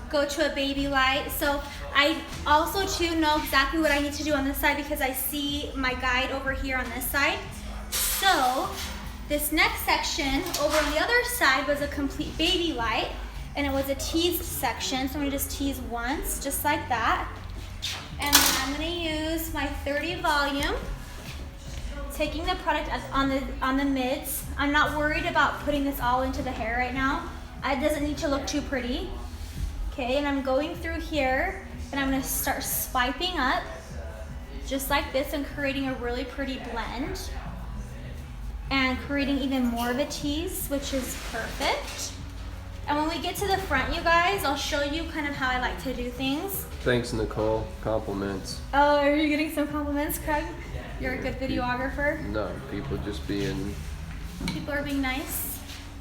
go to a baby light. So I also too know exactly what I need to do on this side because I see my guide over here on this side. So this next section over on the other side was a complete baby light and it was a tease section. So I'm gonna just tease once, just like that. And then I'm gonna use my 30 volume, taking the product on the mids. I'm not worried about putting this all into the hair right now. It doesn't need to look too pretty. Okay, and I'm going through here and I'm gonna start swiping up just like this and creating a really pretty blend and creating even more of a tease, which is perfect. And when we get to the front, you guys, I'll show you kind of how I like to do things. Thanks, Nicole. Compliments. Oh, are you getting some compliments, Craig? You're a good videographer. No, people just being... People are being nice.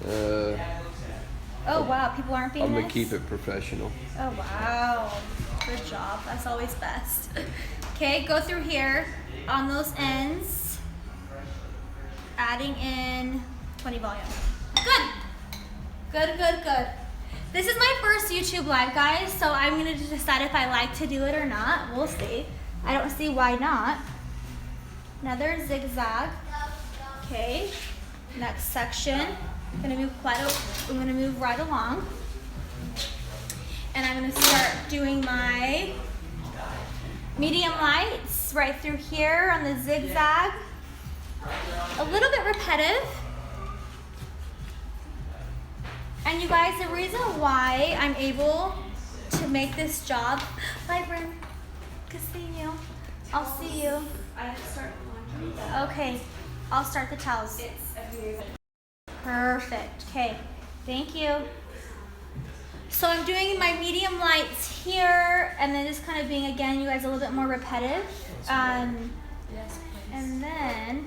Uh, Oh wow, people aren't being I'm nice? gonna keep it professional. Oh wow, good job. That's always best. Okay, go through here on those ends, adding in 20 volume. Good. Good, good, good. This is my first YouTube live, guys, so I'm gonna decide if I like to do it or not. We'll see. I don't see why not. Another zigzag. Okay, next section. I'm gonna move right along. And I'm gonna start doing my medium lights right through here on the zigzag. A little bit repetitive. And you guys, the reason why I'm able to make this job, bye Bryn, good seeing you. I'll see you. I have to start laundry. Okay, I'll start the towels. It's a few years. Perfect, okay, thank you. So I'm doing my medium lights here, and then just kind of being, again, you guys, a little bit more repetitive. Yes, please. And then,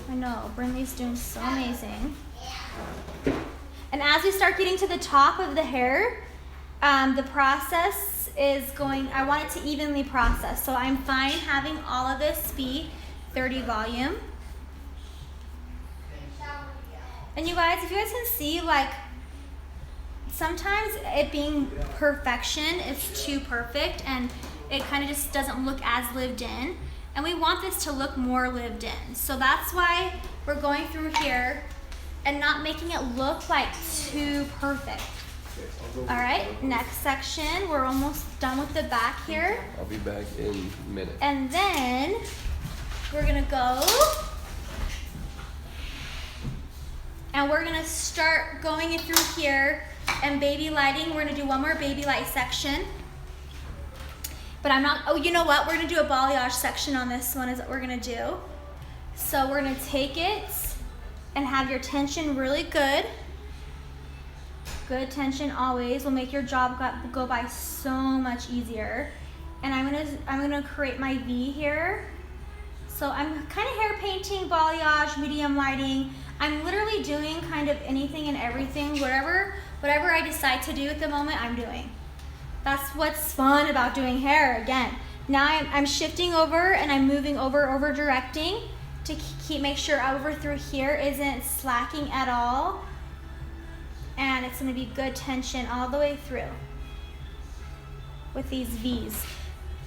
I know, Brinley's doing so amazing. And as we start getting to the top of the hair, the process is going, I want it to evenly process. So I'm fine having all of this be 30 volume. And you guys, if you guys can see, like, sometimes it being perfection is too perfect and it kind of just doesn't look as lived in. And we want this to look more lived in. So that's why we're going through here and not making it look like too perfect. All right, next section. We're almost done with the back here. I'll be back in a minute. And then we're gonna go and we're gonna start going in through here and baby lighting. We're gonna do one more baby light section. But I'm not, oh, you know what? We're gonna do a balayage section on this one is what we're gonna do. So we're gonna take it and have your tension really good. Good tension always will make your job go by so much easier. And I'm gonna create my V here. So I'm kind of hair painting, balayage, medium lighting. I'm literally doing kind of anything and everything, whatever I decide to do at the moment, I'm doing. That's what's fun about doing hair. Again, now I'm shifting over and I'm moving over directing to make sure over through here isn't slacking at all. And it's gonna be good tension all the way through with these V's.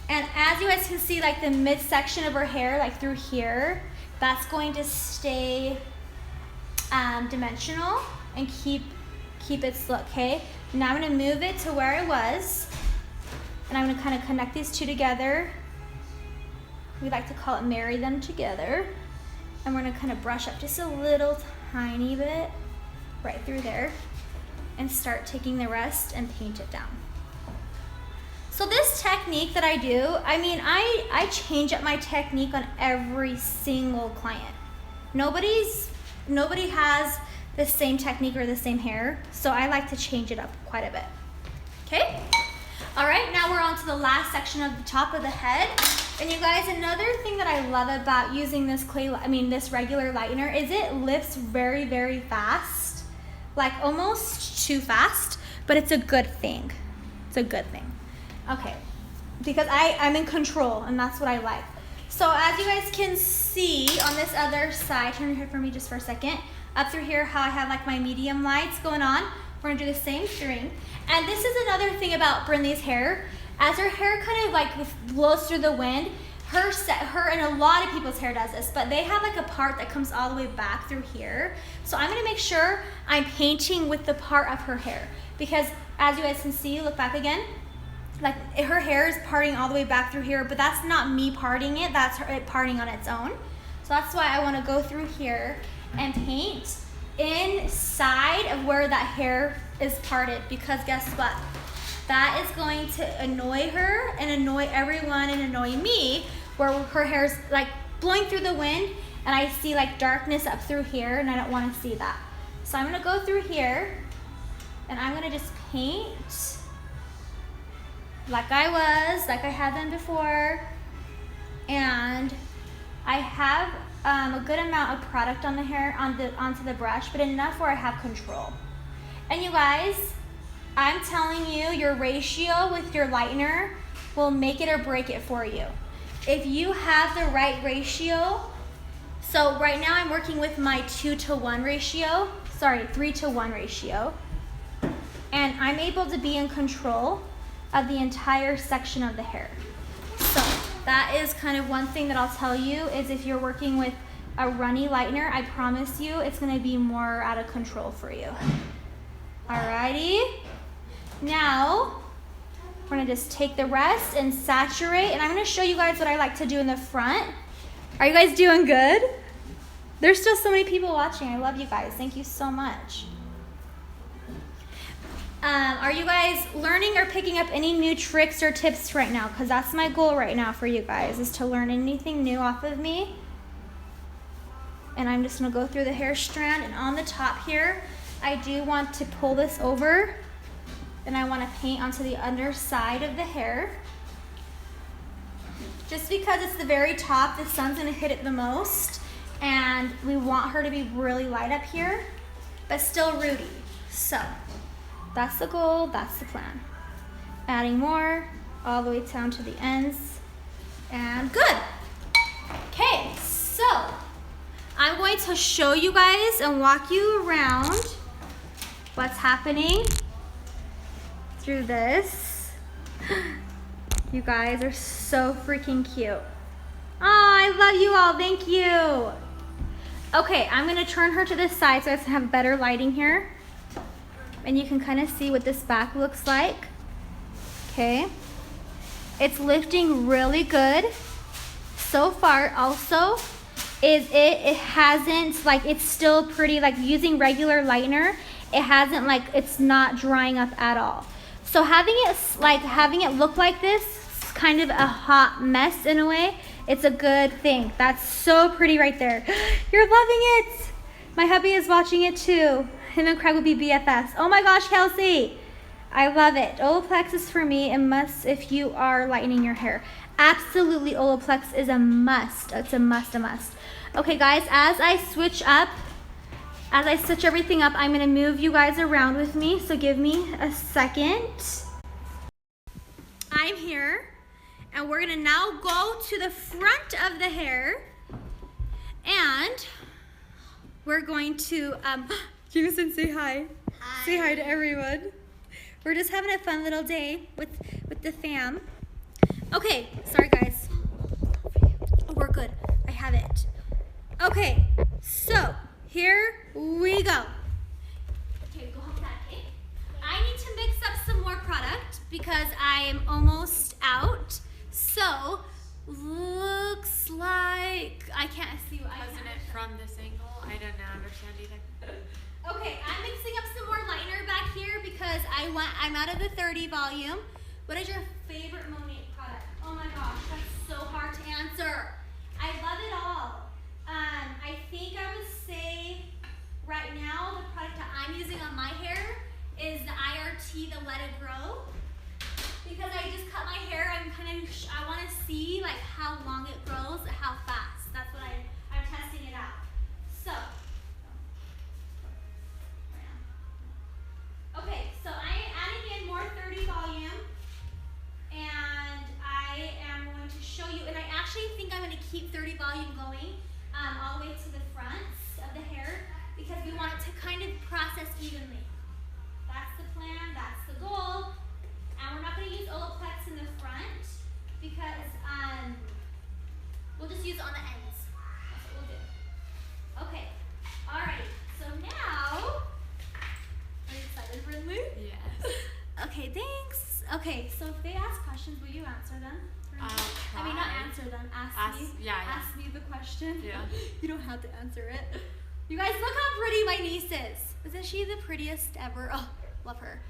And as you guys can see, like the midsection of her hair, like through here, that's going to stay dimensional and keep its look, okay? Now I'm gonna move it to where I was, and I'm gonna kind of connect these two together. We like to call it marry them together. And we're gonna kind of brush up just a little tiny bit right through there and start taking the rest and paint it down. So this technique that I do, I mean, I change up my technique on every single client. Nobody has the same technique or the same hair, so I like to change it up quite a bit. Okay? All right, now we're on to the last section of the top of the head. And you guys, another thing that I love about using this this regular lightener is it lifts very, very fast. Like almost too fast, but it's a good thing. It's a good thing. Okay, because I'm in control and that's what I like. So as you guys can see on this other side, turn your head for me just for a second. Up through here, how I have like my medium lights going on. We're gonna do the same thing. And this is another thing about Brinley's hair. As her hair kind of like blows through the wind, her and a lot of people's hair does this, but they have like a part that comes all the way back through here. So I'm gonna make sure I'm painting with the part of her hair, because as you guys can see, look back again, like her hair is parting all the way back through here, but that's not me parting it, that's it parting on its own. So that's why I wanna go through here and paint inside of where that hair is parted, because guess what? That is going to annoy her and annoy everyone and annoy me, where her hair's like blowing through the wind and I see like darkness up through here and I don't want to see that. So I'm gonna go through here and I'm gonna just paint like I had them before. And I have a good amount of product on the hair, onto the brush, but enough where I have control. And you guys, I'm telling you, your ratio with your lightener will make it or break it for you. If you have the right ratio, so right now I'm working with my 3:1 ratio, and I'm able to be in control of the entire section of the hair. So that is kind of one thing that I'll tell you, is if you're working with a runny lightener, I promise you it's gonna be more out of control for you. Alrighty. Now, we're gonna just take the rest and saturate, and I'm gonna show you guys what I like to do in the front. Are you guys doing good? There's still so many people watching. I love you guys. Thank you so much. Are you guys learning or picking up any new tricks or tips right now? Because that's my goal right now for you guys, is to learn anything new off of me. And I'm just gonna go through the hair strand, and on the top here, I do want to pull this over, and I want to paint onto the underside of the hair. Just because it's the very top, the sun's gonna hit it the most, and we want her to be really light up here, but still rooty. So that's the goal, that's the plan. Adding more all the way down to the ends, and good. Okay, so I'm going to show you guys and walk you around what's happening through this. You guys are so freaking cute. Oh, I love you all, thank you. Okay, I'm gonna turn her to this side so I have better lighting here. And you can kind of see what this back looks like. Okay. It's lifting really good. So far also, it hasn't, like, it's still pretty, like using regular lightener, it hasn't, like, it's not drying up at all. So having it look like this, it's kind of a hot mess in a way, it's a good thing. That's so pretty right there. You're loving it. My hubby is watching it too. him and Craig would be BFFs. Oh my gosh, Kelsey. I love it. Olaplex is for me and must if you are lightening your hair. Absolutely, Olaplex is a must. It's a must, a must. Okay, guys, as I switch everything up, I'm gonna move you guys around with me, so give me a second. I'm here, and we're gonna now go to the front of the hair, and we're going to, Jameson, say hi. Hi. Say hi to everyone. We're just having a fun little day with the fam. Okay, sorry guys. Oh, we're good. I have it. Okay, so here we go. Okay, go home with that, okay? I need to mix up some more product because I am almost out. So, looks like I can't see what I Wasn't it from this angle? I didn't understand either. Okay, I'm mixing up some more lightener back here because I'm out of the 30 volume. What is your favorite Monet product? Oh my gosh, that's so hard to answer. I love it all. I think I would say right now the product that I'm using on my hair is the IRT, the Let It Grow. Because I just cut my hair, I want to see like how long it grows, how fast. That's what I'm testing it out. So. Okay, so I am adding in more 30 volume, and I am going to show you, and I actually think I'm going to keep 30 volume going all the way to the front of the hair because we want it to kind of process evenly. That's the plan, that's the goal, and we're not going to use Olaplex in the front because we'll just use it on the ends. That's what we'll do. Okay, alright, so now, are you excited, Brindley? Yes. Okay, thanks. Okay, so if they ask questions, will you answer them? I mean, not answer them. Ask me. Yeah. Ask me the question. Yeah. You don't have to answer it. You guys, look how pretty my niece is. Isn't she the prettiest ever? Oh, love her.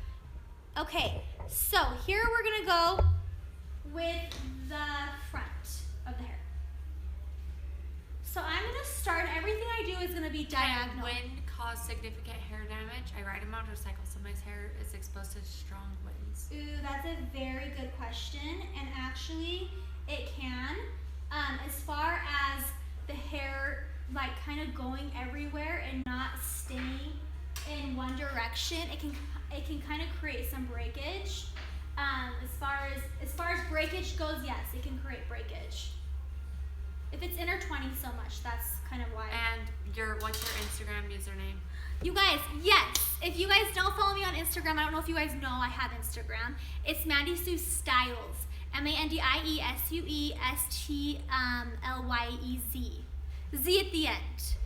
Okay, so here we're gonna go with the front of the hair. So I'm gonna start. Everything I do is gonna be diagonal. Can wind cause significant hair damage? I ride a motorcycle, so my hair is exposed to strong winds. Ooh, that's a very good question, and actually, it can. As far as the hair, like, kind of going everywhere and not staying in one direction, it can kind of create some breakage. As far as breakage goes, yes, it can create breakage. If it's intertwining so much, that's kind of why. And what's your Instagram username? You guys, yes. If you guys don't follow me on Instagram, I don't know if you guys know I have Instagram. It's Mandie Sue Styles. MandiESueStlyez. Z at the end.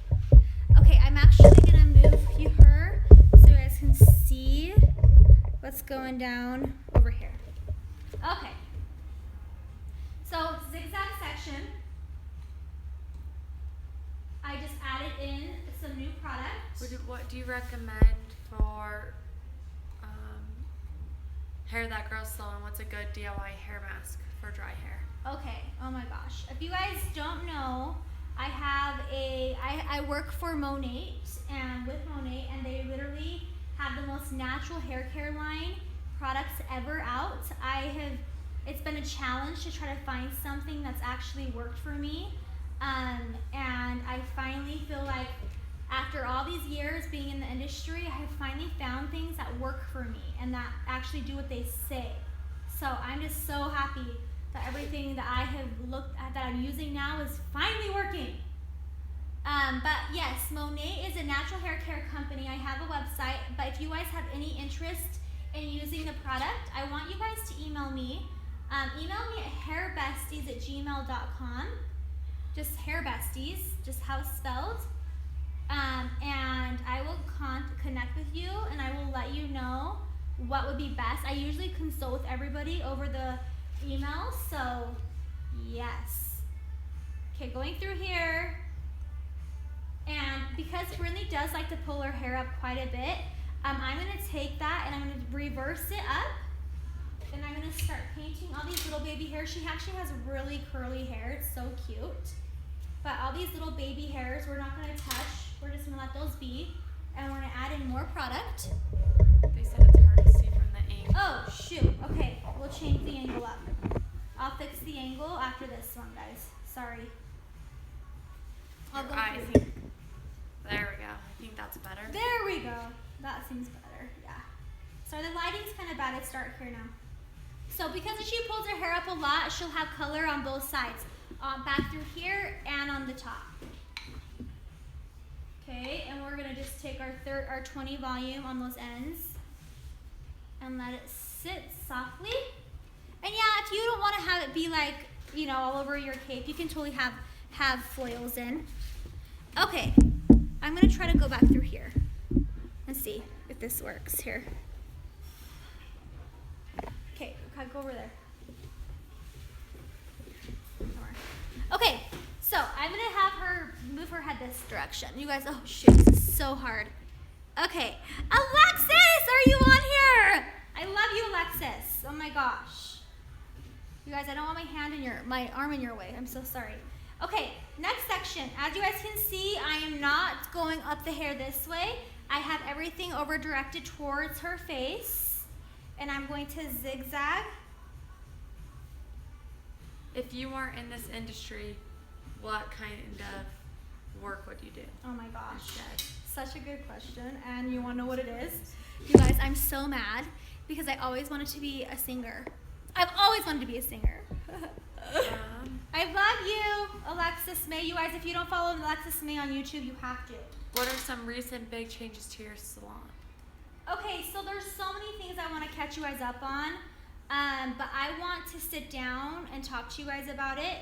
Okay, I'm actually gonna move her so you guys can see what's going down over here. Okay. So zigzag section. I just added in some new product. What do you recommend for hair that grows slow, and what's a good DIY hair mask for dry hair? Okay, oh my gosh. If you guys don't know, I work for Monet, and with Monet, and they literally have the most natural hair care line products ever out. It's been a challenge to try to find something that's actually worked for me. And I finally feel like after all these years being in the industry, I have finally found things that work for me and that actually do what they say. So I'm just so happy that everything that I have looked at that I'm using now is finally working. But yes, Monet is a natural hair care company. I have a website, but if you guys have any interest in using the product, I want you guys to email me. Email me at hairbesties@gmail.com. Just hairbesties, just how it's spelled. And I will connect with you, and I will let you know what would be best. I usually consult with everybody over the email, so yes. Okay, going through here. And because Brindley does like to pull her hair up quite a bit, I'm going to take that and I'm going to reverse it up. And I'm going to start painting all these little baby hairs. She actually has really curly hair. It's so cute. But all these little baby hairs, we're not going to touch. We're just going to let those be. and we're gonna add in more product. They said it's hard to see from the angle. Oh, shoot. Okay, we'll change the angle up. I'll fix the angle after this one, guys. Sorry. I'll go I through. think. There we go. I think that's better. There we go. That seems better. Yeah. So the lighting's kind of bad. It's dark here now. So because she pulls her hair up a lot, she'll have color on both sides, back through here and on the top. Okay, and we're gonna just take our 20 volume on those ends and let it sit softly. And yeah, if you don't want to have it be like, you know, all over your cape, you can totally have foils in. Okay, I'm gonna try to go back through here and see if this works here. Okay, go over there. Okay, so I'm gonna have her move her head this direction. You guys, oh shoot, this is so hard. Okay, Alexis, are you on here? I love you, Alexis. Oh my gosh. You guys, I don't want my arm in your way. I'm so sorry. Okay, next section. As you guys can see, I am not going up the hair this way. I have everything over directed towards her face, and I'm going to zigzag. If you weren't in this industry, what kind of work would you do? Oh my gosh, instead? Such a good question. And you want to know what it is? You guys, I'm so mad because I always wanted to be a singer. I've always wanted to be a singer. I love you, Alexis May. You guys, if you don't follow Alexis May on YouTube, you have to. What are some recent big changes to your salon? Okay, so there's so many things I want to catch you guys up on, but I want to sit down and talk to you guys about it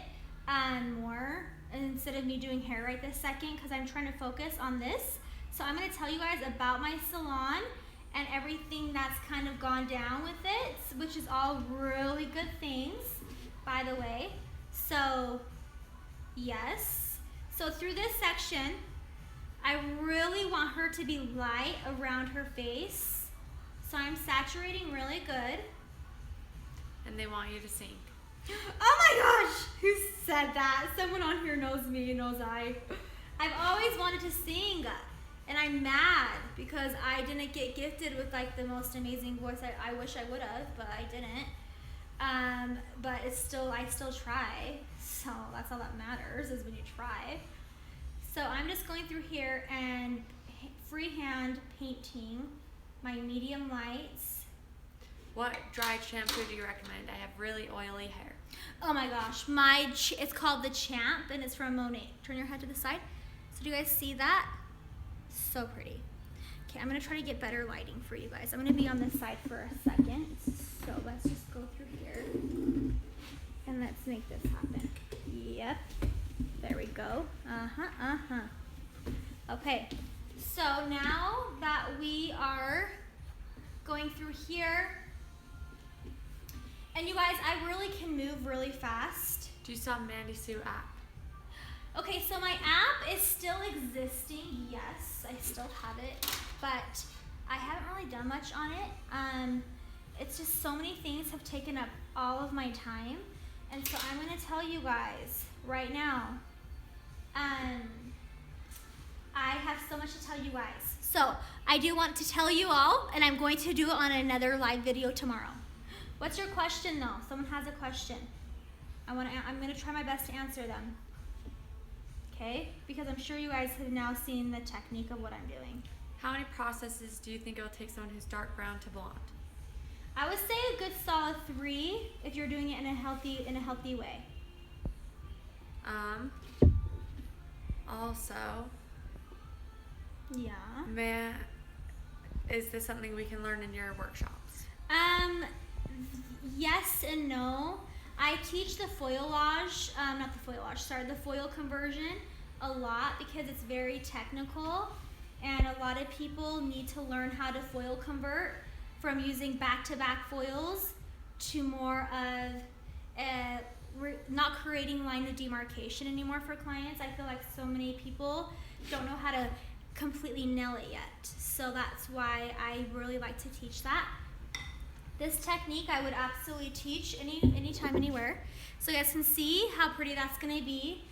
more instead of me doing hair right this second, because I'm trying to focus on this. So I'm going to tell you guys about my salon and everything that's kind of gone down with it, which is all really good things, by the way. So, yes. So through this section, I really want her to be light around her face. So I'm saturating really good. And they want you to sing. Oh my gosh, who said that? Someone on here knows me, knows I've always wanted to sing. And I'm mad because I didn't get gifted with like the most amazing voice. I wish I would have, but I didn't. But I still try. So that's all that matters, is when you try. So I'm just going through here and freehand painting my medium lights. What dry shampoo do you recommend? I have really oily hair. Oh my gosh, it's called the Champ, and it's from Monet. Turn your head to the side. So do you guys see that? So pretty. Okay, I'm gonna try to get better lighting for you guys. I'm gonna be on this side for a second. So let's just go through here and let's make this happen. Yep, there we go. Okay, so now that we are going through here, and you guys, I really can move really fast. Do you still have Mandie Sue app? Okay, so my app is still existing. Yes, I still have it, but I haven't really done much on it. It's just so many things have taken up all of my time, and so I'm gonna tell you guys right now. I have so much to tell you guys. So I do want to tell you all, and I'm going to do it on another live video tomorrow. What's your question though? Someone has a question. I'm gonna try my best to answer them. Okay? Because I'm sure you guys have now seen the technique of what I'm doing. How many processes do you think it'll take someone who's dark brown to blonde? I would say a good solid 3 if you're doing it in a healthy way. Also, yeah. Is this something we can learn in your workshops? Yes and no. I teach the foilage, the foil conversion a lot because it's very technical, and a lot of people need to learn how to foil convert from using back-to-back foils to more of not creating line of demarcation anymore for clients. I feel like so many people don't know how to completely nail it yet. So that's why I really like to teach that. This technique I would absolutely teach anytime, anywhere. So you guys can see how pretty that's gonna be.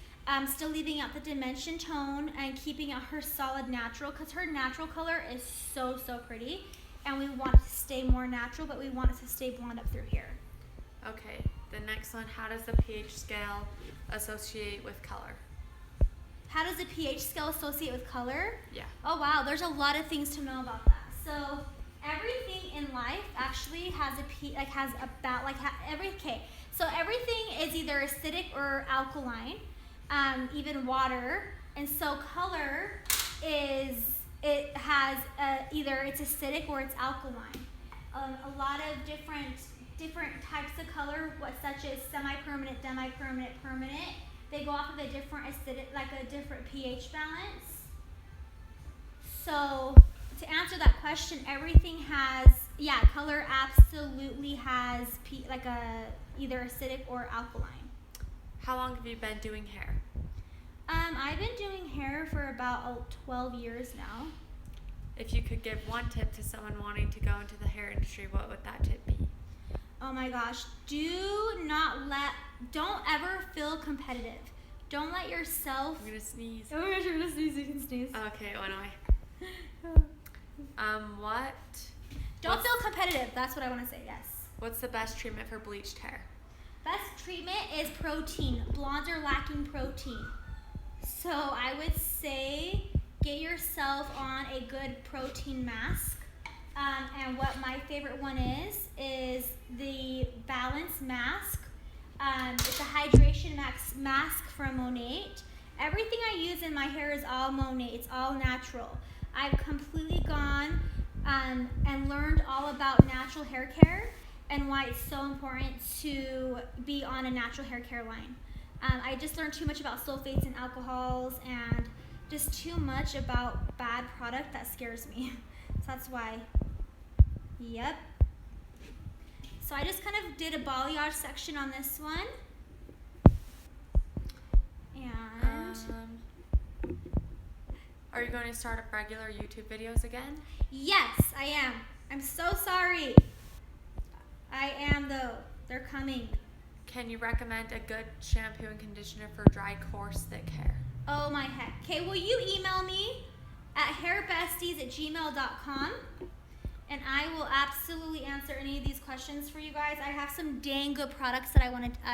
Still leaving out the dimension tone and keeping out her solid natural, because her natural color is so pretty, and we want it to stay more natural, but we want it to stay blonde up through here. Okay, the next one, how does the pH scale associate with color? How does the pH scale associate with color? Yeah. Oh wow, there's a lot of things to know about that. So everything in life actually has so everything is either acidic or alkaline, even water. And so color has either it's acidic or it's alkaline. A lot of different types of color, such as semi-permanent, demi-permanent, permanent. They go off of a different acidic, like a different pH balance. So to answer that question, everything has, color absolutely has either acidic or alkaline. How long have you been doing hair? I've been doing hair for about 12 years now. If you could give one tip to someone wanting to go into the hair industry, what would that tip be? Oh my gosh, don't ever feel competitive. Don't let yourself. I'm gonna sneeze. Oh my gosh, you're gonna sneeze, you can sneeze. Okay, what am I? Don't feel competitive, that's what I wanna say, yes. What's the best treatment for bleached hair? Best treatment is protein. Blondes are lacking protein. So I would say get yourself on a good protein mask. And what my favorite one is the Balance Mask. It's a hydration mask from Monat. Everything I use in my hair is all Monat. It's all natural. I've completely gone and learned all about natural hair care and why it's so important to be on a natural hair care line. I just learned too much about sulfates and alcohols and just too much about bad product that scares me. So that's why. Yep. So I just kind of did a balayage section on this one. And are you going to start up regular YouTube videos again? yes, I am. I'm so sorry. I am though. They're coming. Can you recommend a good shampoo and conditioner for dry, coarse, thick hair? Oh my heck. Okay, will you email me at hairbesties@gmail.com? And I will absolutely answer any of these questions for you guys. I have some dang good products that I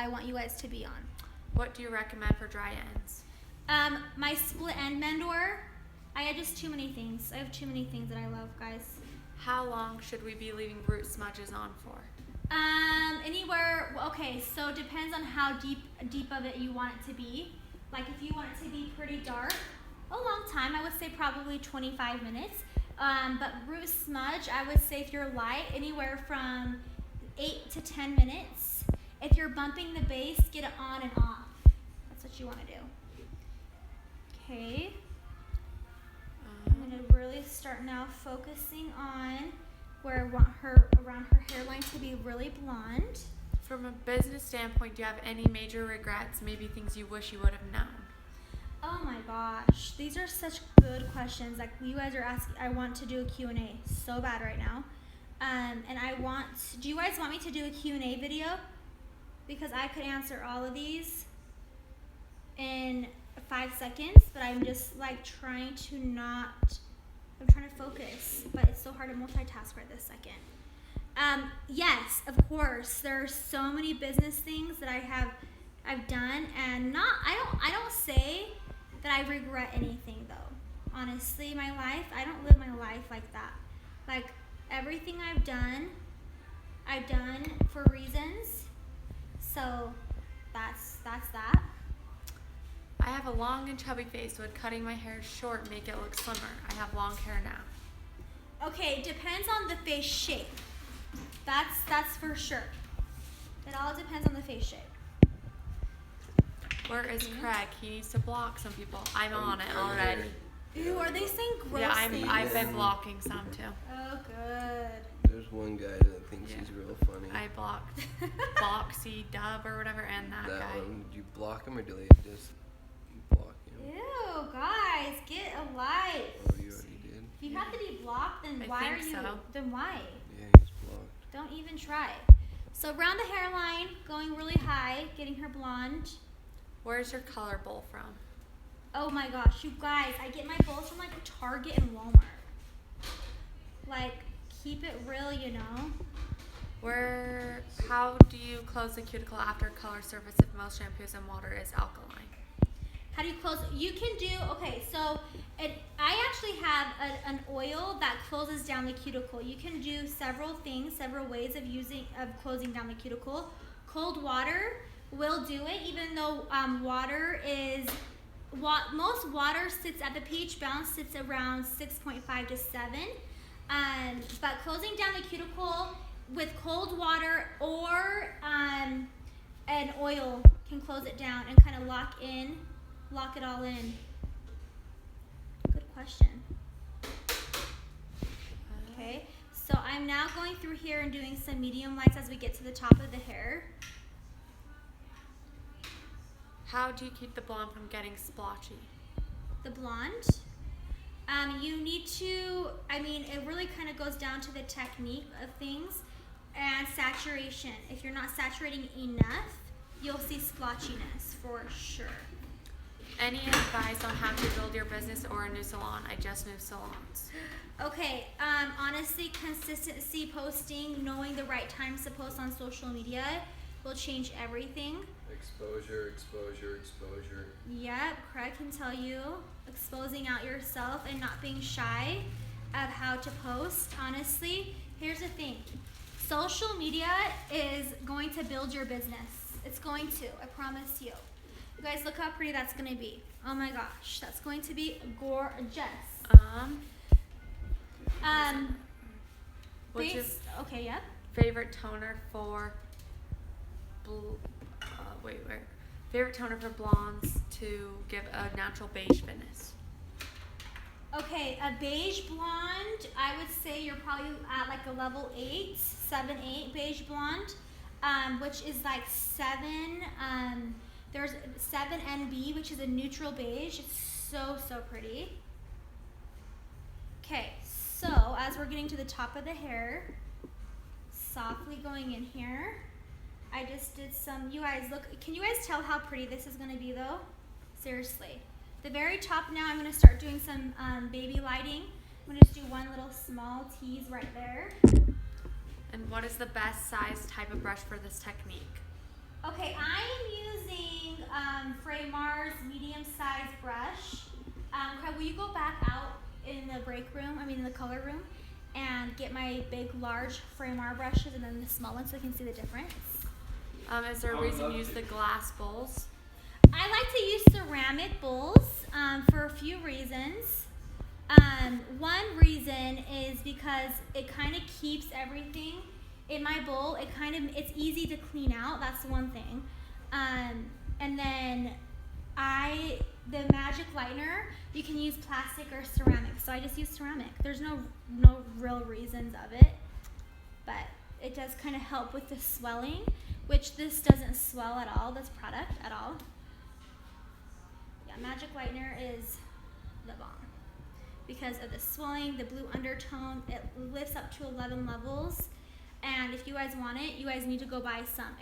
want you guys to be on. What do you recommend for dry ends? My split end mendor. I have just too many things. I have too many things that I love, guys. How long should we be leaving root smudges on for? Anywhere. Okay, so it depends on how deep of it you want it to be. Like if you want it to be pretty dark, a long time. I would say probably 25 minutes. But root smudge, I would say if you're light, anywhere from 8 to 10 minutes. If you're bumping the base, get it on and off. That's what you want to do. Okay. I'm going to really start now focusing on where I want her, around her hairline to be really blonde. From a business standpoint, do you have any major regrets, maybe things you wish you would have known? Oh my gosh, these are such good questions. Like you guys are asking, I want to do a Q&A so bad right now. And do you guys want me to do a Q&A video? Because I could answer all of these in 5 seconds, but I'm just like trying to focus, but it's so hard to multitask right this second. Yes, of course, there are so many business things that I've done, and I don't say that I regret anything though. Honestly, my life, I don't live my life like that. Like everything I've done for reasons. So that's that. I have a long and chubby face. Would cutting my hair short make it look slimmer? I have long hair now. Okay, depends on the face shape. That's for sure. It all depends on the face shape. Where is Craig? He needs to block some people. I'm on it already. Ew, are they saying gross things? I've been blocking some too. Oh, good. There's one guy that thinks he's real funny. I blocked Boxy Dub or whatever, and that guy. One, did you block him or did they just block him? Ew, guys, get a life. Oh, you already did? If you have to be blocked, then I why think are you? so. Then why? Yeah, he's blocked. Don't even try. So around the hairline, going really high, getting her blonde. Where's your color bowl from? Oh my gosh, you guys, I get my bowls from like Target and Walmart. Like, keep it real, you know. How do you close the cuticle after color surface if most shampoos and water is alkaline? How do you close? You can do, okay, so I actually have an oil that closes down the cuticle. You can do several things, several ways of closing down the cuticle. Cold water will do it, even though most water sits at the pH balance sits around 6.5 to 7. But closing down the cuticle with cold water or an oil can close it down and kind of lock it all in. Good question. Okay, so I'm now going through here and doing some medium lights as we get to the top of the hair. How do you keep the blonde from getting splotchy? The blonde, you need to, it really kind of goes down to the technique of things and saturation. If you're not saturating enough, you'll see splotchiness for sure. Any advice on how to build your business or a new salon? I just moved salons. Okay, honestly, consistency, posting, knowing the right times to post on social media will change everything. Exposure, exposure, exposure. Yep, Craig can tell you. Exposing out yourself and not being shy of how to post. Honestly, here's the thing. Social media is going to build your business. It's going to, I promise you. You guys, look how pretty that's going to be. Oh my gosh, that's going to be gorgeous. What's your okay, yeah. favorite toner for favorite toner for blondes to give a natural beige finish? Okay, a beige blonde, I would say you're probably at like a level 7, 8 beige blonde, which is like 7, there's 7NB, which is a neutral beige. It's so pretty. Okay, so as we're getting to the top of the hair, softly going in here, I just did some, you guys look, can you guys tell how pretty this is going to be though? Seriously. The very top now, I'm going to start doing some baby lighting. I'm going to just do one little small tease right there. And what is the best size type of brush for this technique? Okay, I am using Framar's medium size brush. Craig, will you go back out in the in the color room, and get my big, large Framar brushes and then the small ones so I can see the difference? Is there a reason you use the glass bowls? I like to use ceramic bowls for a few reasons. One reason is because it kind of keeps everything in my bowl. It's easy to clean out. That's one thing. And then the magic lightener, you can use plastic or ceramic. So I just use ceramic. There's no real reasons of it, but it does kind of help with the swelling, which this doesn't swell at all, this product at all. Yeah, magic lightener is the bomb. Because of the swelling, the blue undertone, it lifts up to 11 levels. And if you guys want it, you guys need to go buy some.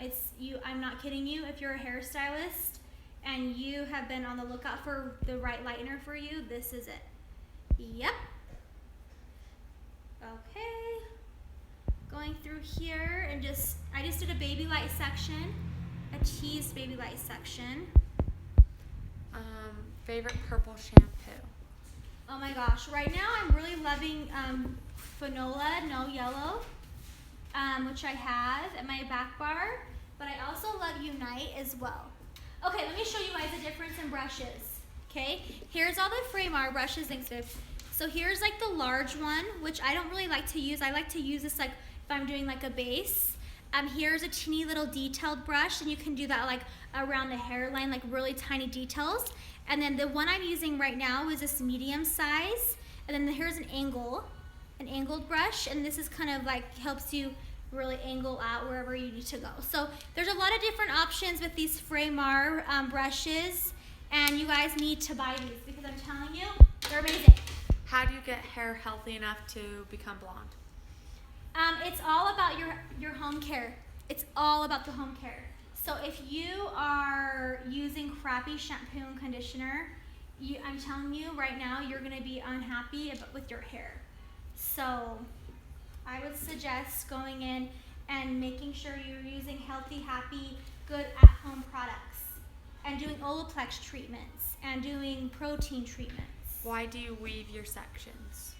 I'm not kidding you. If you're a hairstylist and you have been on the lookout for the right lightener for you, this is it. Yep. Okay. Going through here and I just did a baby light section, a teased baby light section. Favorite purple shampoo? Oh my gosh, right now I'm really loving Fanola No Yellow, which I have at my back bar, but I also love Unite as well. Okay, let me show you guys the difference in brushes. Okay, here's all the Framar brushes. Thanks, babe. So here's like the large one, which I don't really like to use. I like to use this like if I'm doing like a base. Here's a teeny little detailed brush, and you can do that like around the hairline, like really tiny details. And then the one I'm using right now is this medium size. And then here's an angled brush, and this is kind of like helps you really angle out wherever you need to go. So there's a lot of different options with these Framar brushes, and you guys need to buy these because I'm telling you, they're amazing. How do you get hair healthy enough to become blonde? It's all about your home care. It's all about the home care. So if you are using crappy shampoo and conditioner, I'm telling you right now, you're gonna be unhappy with your hair. So I would suggest going in and making sure you're using healthy, happy, good at-home products and doing Olaplex treatments and doing protein treatments. Why do you weave your sections?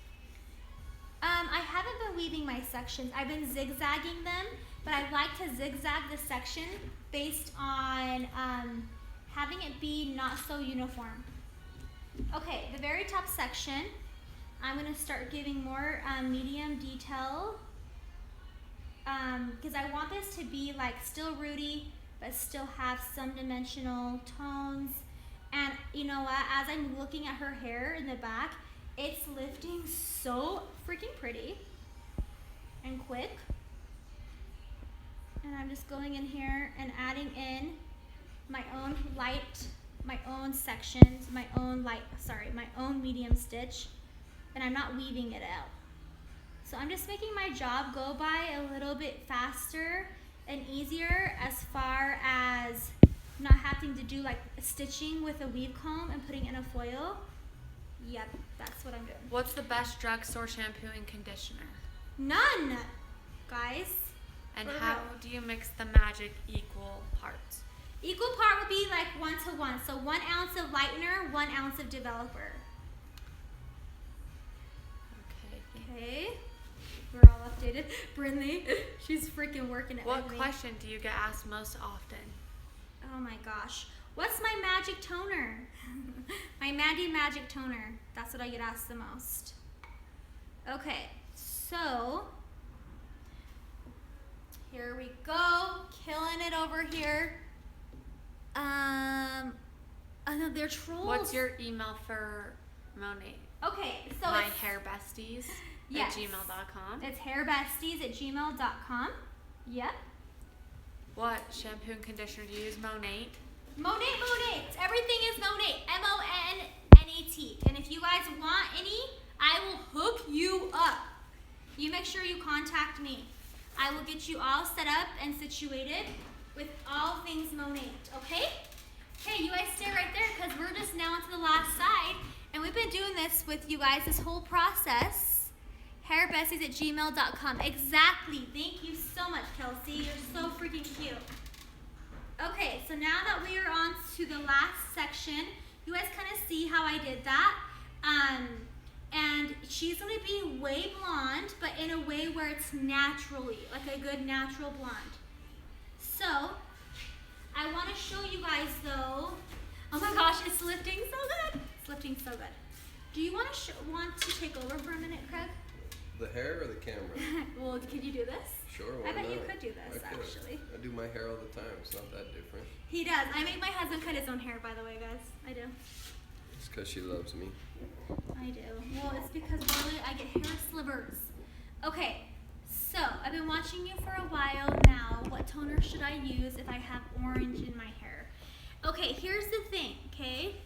I haven't been weaving my sections. I've been zigzagging them, but I like to zigzag the section based on having it be not so uniform. Okay, the very top section, I'm gonna start giving more medium detail because I want this to be like still rooty, but still have some dimensional tones. And you know what, as I'm looking at her hair in the back, it's lifting so freaking pretty and quick. And I'm just going in here and adding in my own light, my own sections, my own medium stitch, and I'm not weaving it out. So I'm just making my job go by a little bit faster and easier as far as not having to do like stitching with a weave comb and putting in a foil. Yep, that's what I'm doing. What's the best drugstore shampoo and conditioner? None, guys. And For how real. do you mix the magic equal parts? Equal part would be like 1 to 1. So 1 ounce of lightener, 1 ounce of developer. Okay. We're all updated. Brinley, she's freaking working it. What with me. question do you get asked most often? Oh my gosh. What's my magic toner? My Mandie magic toner. That's what I get asked the most. Okay, so here we go. Killing it over here. I know they're trolls. What's your email for Monet? Okay, so My it's, hair besties Yes. at gmail.com. it's hairbesties@gmail.com. Yep. What shampoo and conditioner do you use? Monet? Monet. Everything is Monet. MONNAT. And if you guys want any, I will hook you up. You make sure you contact me. I will get you all set up and situated with all things Monet, okay? Okay, you guys stay right there because we're just now onto the last side. And we've been doing this with you guys this whole process. Hairbesties@gmail.com. Exactly. Thank you so much, Kelsey. You're so freaking cute. Okay, so now that we are on to the last section, you guys kind of see how I did that. And she's gonna be way blonde, but in a way where it's naturally, like a good natural blonde. So, I wanna show you guys though, oh my gosh, it's lifting so good. It's lifting so good. Do you want to take over for a minute, Craig? The hair or the camera? Well, could you do this? Sure, why I bet you not? could do this, I could. actually. I do my hair all the time. It's not that different. He does. I make my husband cut his own hair, by the way, guys. I do. It's because she loves me. I do. Well, it's because really I get hair slivers. Okay, so I've been watching you for a while now. What toner should I use if I have orange in my hair? Okay, here's the thing, okay?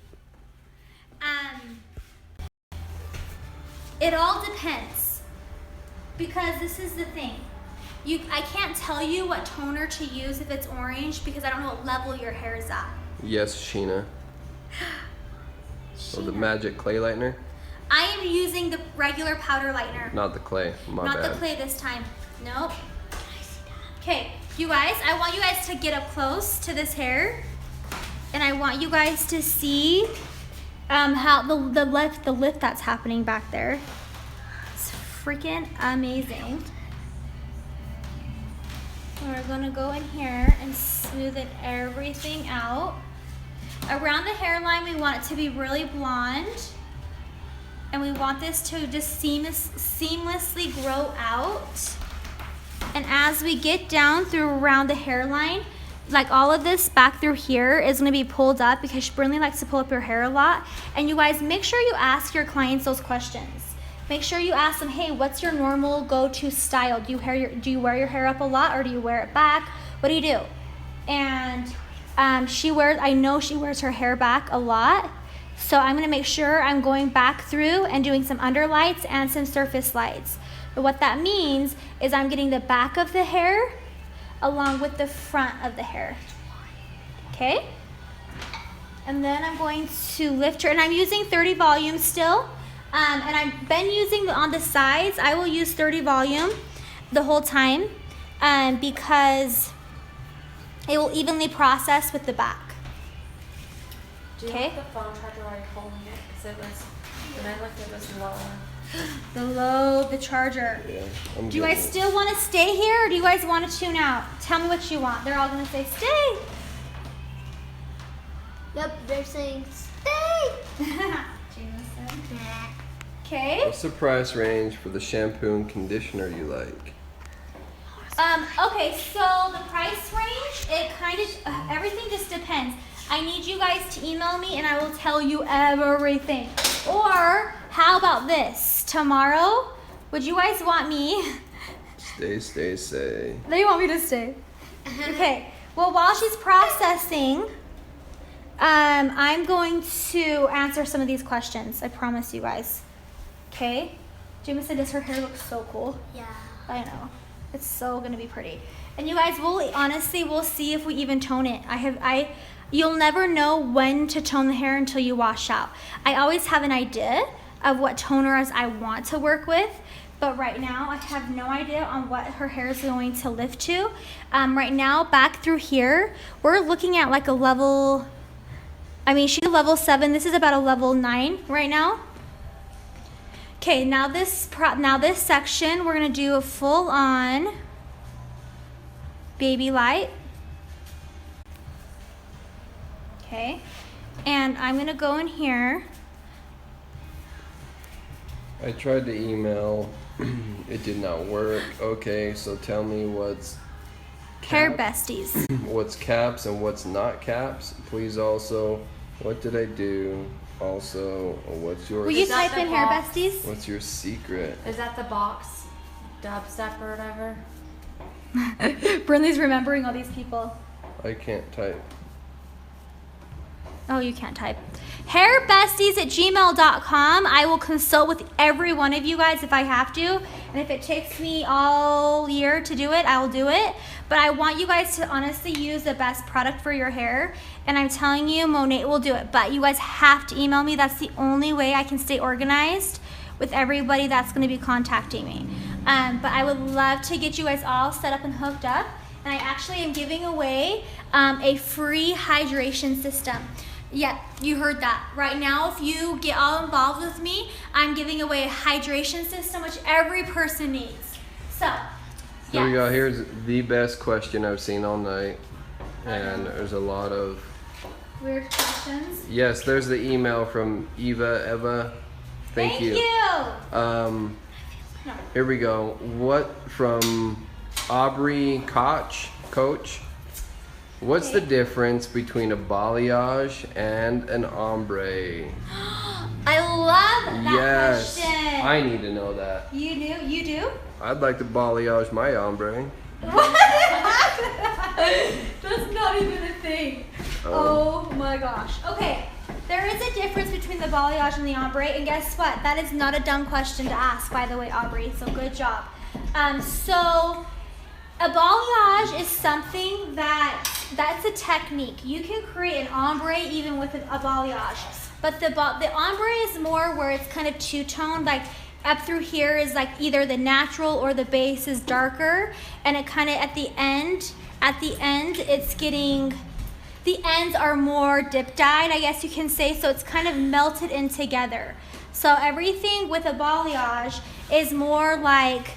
It all depends. Because this is the thing. I can't tell you what toner to use if it's orange because I don't know what level your hair is at. Yes, Sheena. So the magic clay lightener? I am using the regular powder lightener. Not the clay. My Not bad. the clay this time. Nope. Okay, you guys, I want you guys to get up close to this hair. And I want you guys to see how the lift that's happening back there. It's freaking amazing. We're gonna go in here and smoothen everything out. Around the hairline, we want it to be really blonde. And we want this to just seamlessly grow out. And as we get down through around the hairline, like all of this back through here is gonna be pulled up because Brinley likes to pull up your hair a lot. And you guys, make sure you ask your clients those questions. Make sure you ask them, hey, what's your normal go-to style? Do you wear your hair up a lot or do you wear it back? What do you do? And I know she wears her hair back a lot. So I'm gonna make sure I'm going back through and doing some underlights and some surface lights. But what that means is I'm getting the back of the hair along with the front of the hair. Okay. And then I'm going to lift her, and I'm using 30 volume still. And I've been using on the sides. I will use 30 volume the whole time because it will evenly process with the back. Do you have the phone charger while you're holding it? Because it was, when I looked, it was lower. The charger. Yeah, Do you guys still want to stay here, or do you guys want to tune out? Tell me what you want. They're all going to say stay. Yep, they're saying stay. Okay. What's the price range for the shampoo and conditioner you like? Okay, so the price range, it kind of, everything just depends. I need you guys to email me and I will tell you everything. Or, how about this? Tomorrow, would you guys want me? Stay. They want me to stay. Okay, well, while she's processing, I'm going to answer some of these questions. I promise you guys. Okay? Jamie said, her hair looks so cool. Yeah. I know. It's so gonna be pretty. And you guys, we'll see if we even tone it. You'll never know when to tone the hair until you wash out. I always have an idea of what toners I want to work with, but right now I have no idea on what her hair is going to lift to. Right now, back through here, we're looking at like a level, she's a level 7. This is about a level 9 right now. Okay, now this section, we're gonna do a full-on baby light. Okay, and I'm gonna go in here. I tried to email, it did not work. Okay, so tell me what's Hair besties. what's caps and what's not caps. Please also, what did I do? Also, what's your Will you type in hair besties? what's your secret? Is that the box dubstep or whatever? Brinley's remembering all these people. I can't type. Oh, you can't type. Hairbesties@gmail.com. I will consult with every one of you guys if I have to. And if it takes me all year to do it, I will do it. But I want you guys to honestly use the best product for your hair. And I'm telling you, Monet will do it. But you guys have to email me. That's the only way I can stay organized with everybody that's going to be contacting me. But I would love to get you guys all set up and hooked up. And I actually am giving away a free hydration system. Yeah, you heard that. Right now, if you get all involved with me, I'm giving away a hydration system, which every person needs. So, Here we go. Here's the best question I've seen all night. And there's a lot of weird questions. Yes, there's the email from Eva. Thank you. Here we go. What from Aubrey Coach? What's the difference between a balayage and an ombre? I love that question. I need to know that. You do? You do? I'd like to balayage my ombre. What? That's not even a thing. Oh my gosh. Okay, there is a difference between the balayage and the ombre, and guess what? That is not a dumb question to ask, by the way, Aubrey, so good job. So a balayage is something that's a technique. You can create an ombre even with a balayage, but the ombre is more where it's kind of two-toned, like up through here is like either the natural or the base is darker, and it kind of at the end it's getting, the ends are more dip dyed, I guess you can say, so it's kind of melted in together. So everything with a balayage is more like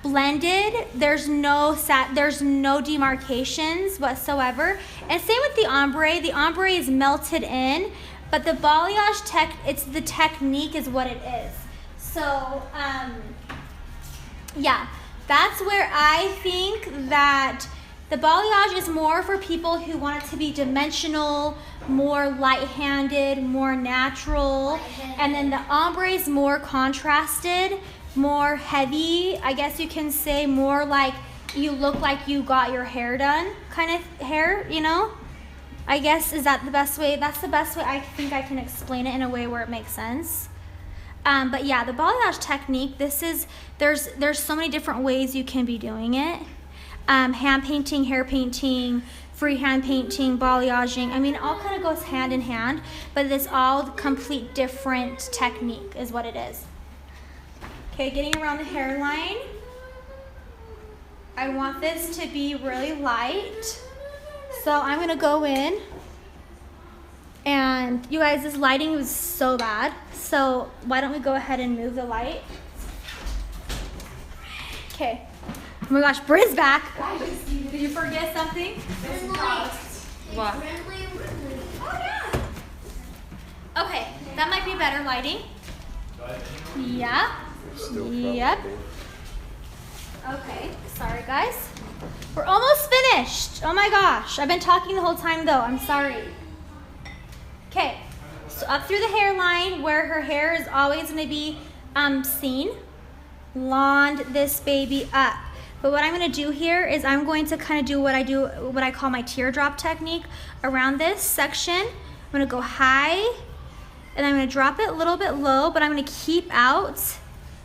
blended. There's no demarcations whatsoever. And same with the ombre. The ombre is melted in, but the balayage it's the technique is what it is. So yeah, that's where I think that the balayage is more for people who want it to be dimensional, more light-handed, more natural, and then the ombre is more contrasted, more heavy, I guess you can say, more like you look like you got your hair done kind of hair, you know? I guess, is that the best way? That's the best way I think I can explain it in a way where it makes sense. But yeah, the balayage technique, there's so many different ways you can be doing it. Hand painting, hair painting, freehand painting, balayaging. I mean, it all kind of goes hand in hand, but it's all complete different technique is what it is. Okay, getting around the hairline. I want this to be really light. So I'm gonna go in, and you guys, this lighting was so bad. So why don't we go ahead and move the light? Okay. Oh my gosh, Bryn's back. Did you forget something? What? Oh yeah. Okay, that might be better lighting. Yeah. Still Yep. probably. Okay, sorry guys. We're almost finished. Oh my gosh, I've been talking the whole time though, I'm sorry. Okay, so up through the hairline where her hair is always gonna be seen, blonde this baby up. But what I'm gonna do here is I'm going to kind of do what I call my teardrop technique around this section. I'm gonna go high, and I'm gonna drop it a little bit low, but I'm gonna keep out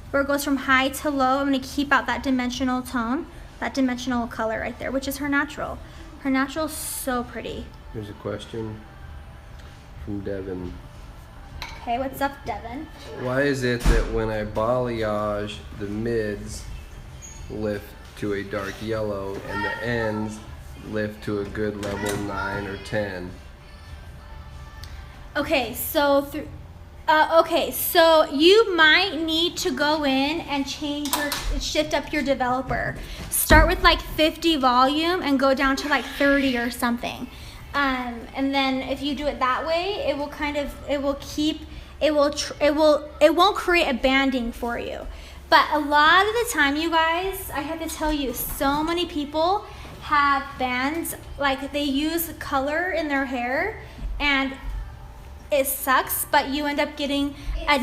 where it goes from high to low. I'm gonna keep out that dimensional tone, that dimensional color right there, which is her natural. Her natural is so pretty. Here's a question from Devin. Okay, what's up, Devin? Why is it that when I balayage, the mids lift to a dark yellow and the ends lift to a good level 9 or 10? Okay, so so you might need to go in and shift up your developer. Start with like 50 volume and go down to like 30 or something. And then if you do it that way, it won't create a banding for you. But a lot of the time, you guys, I have to tell you, so many people have bands, like they use color in their hair, and it sucks, but you end up getting a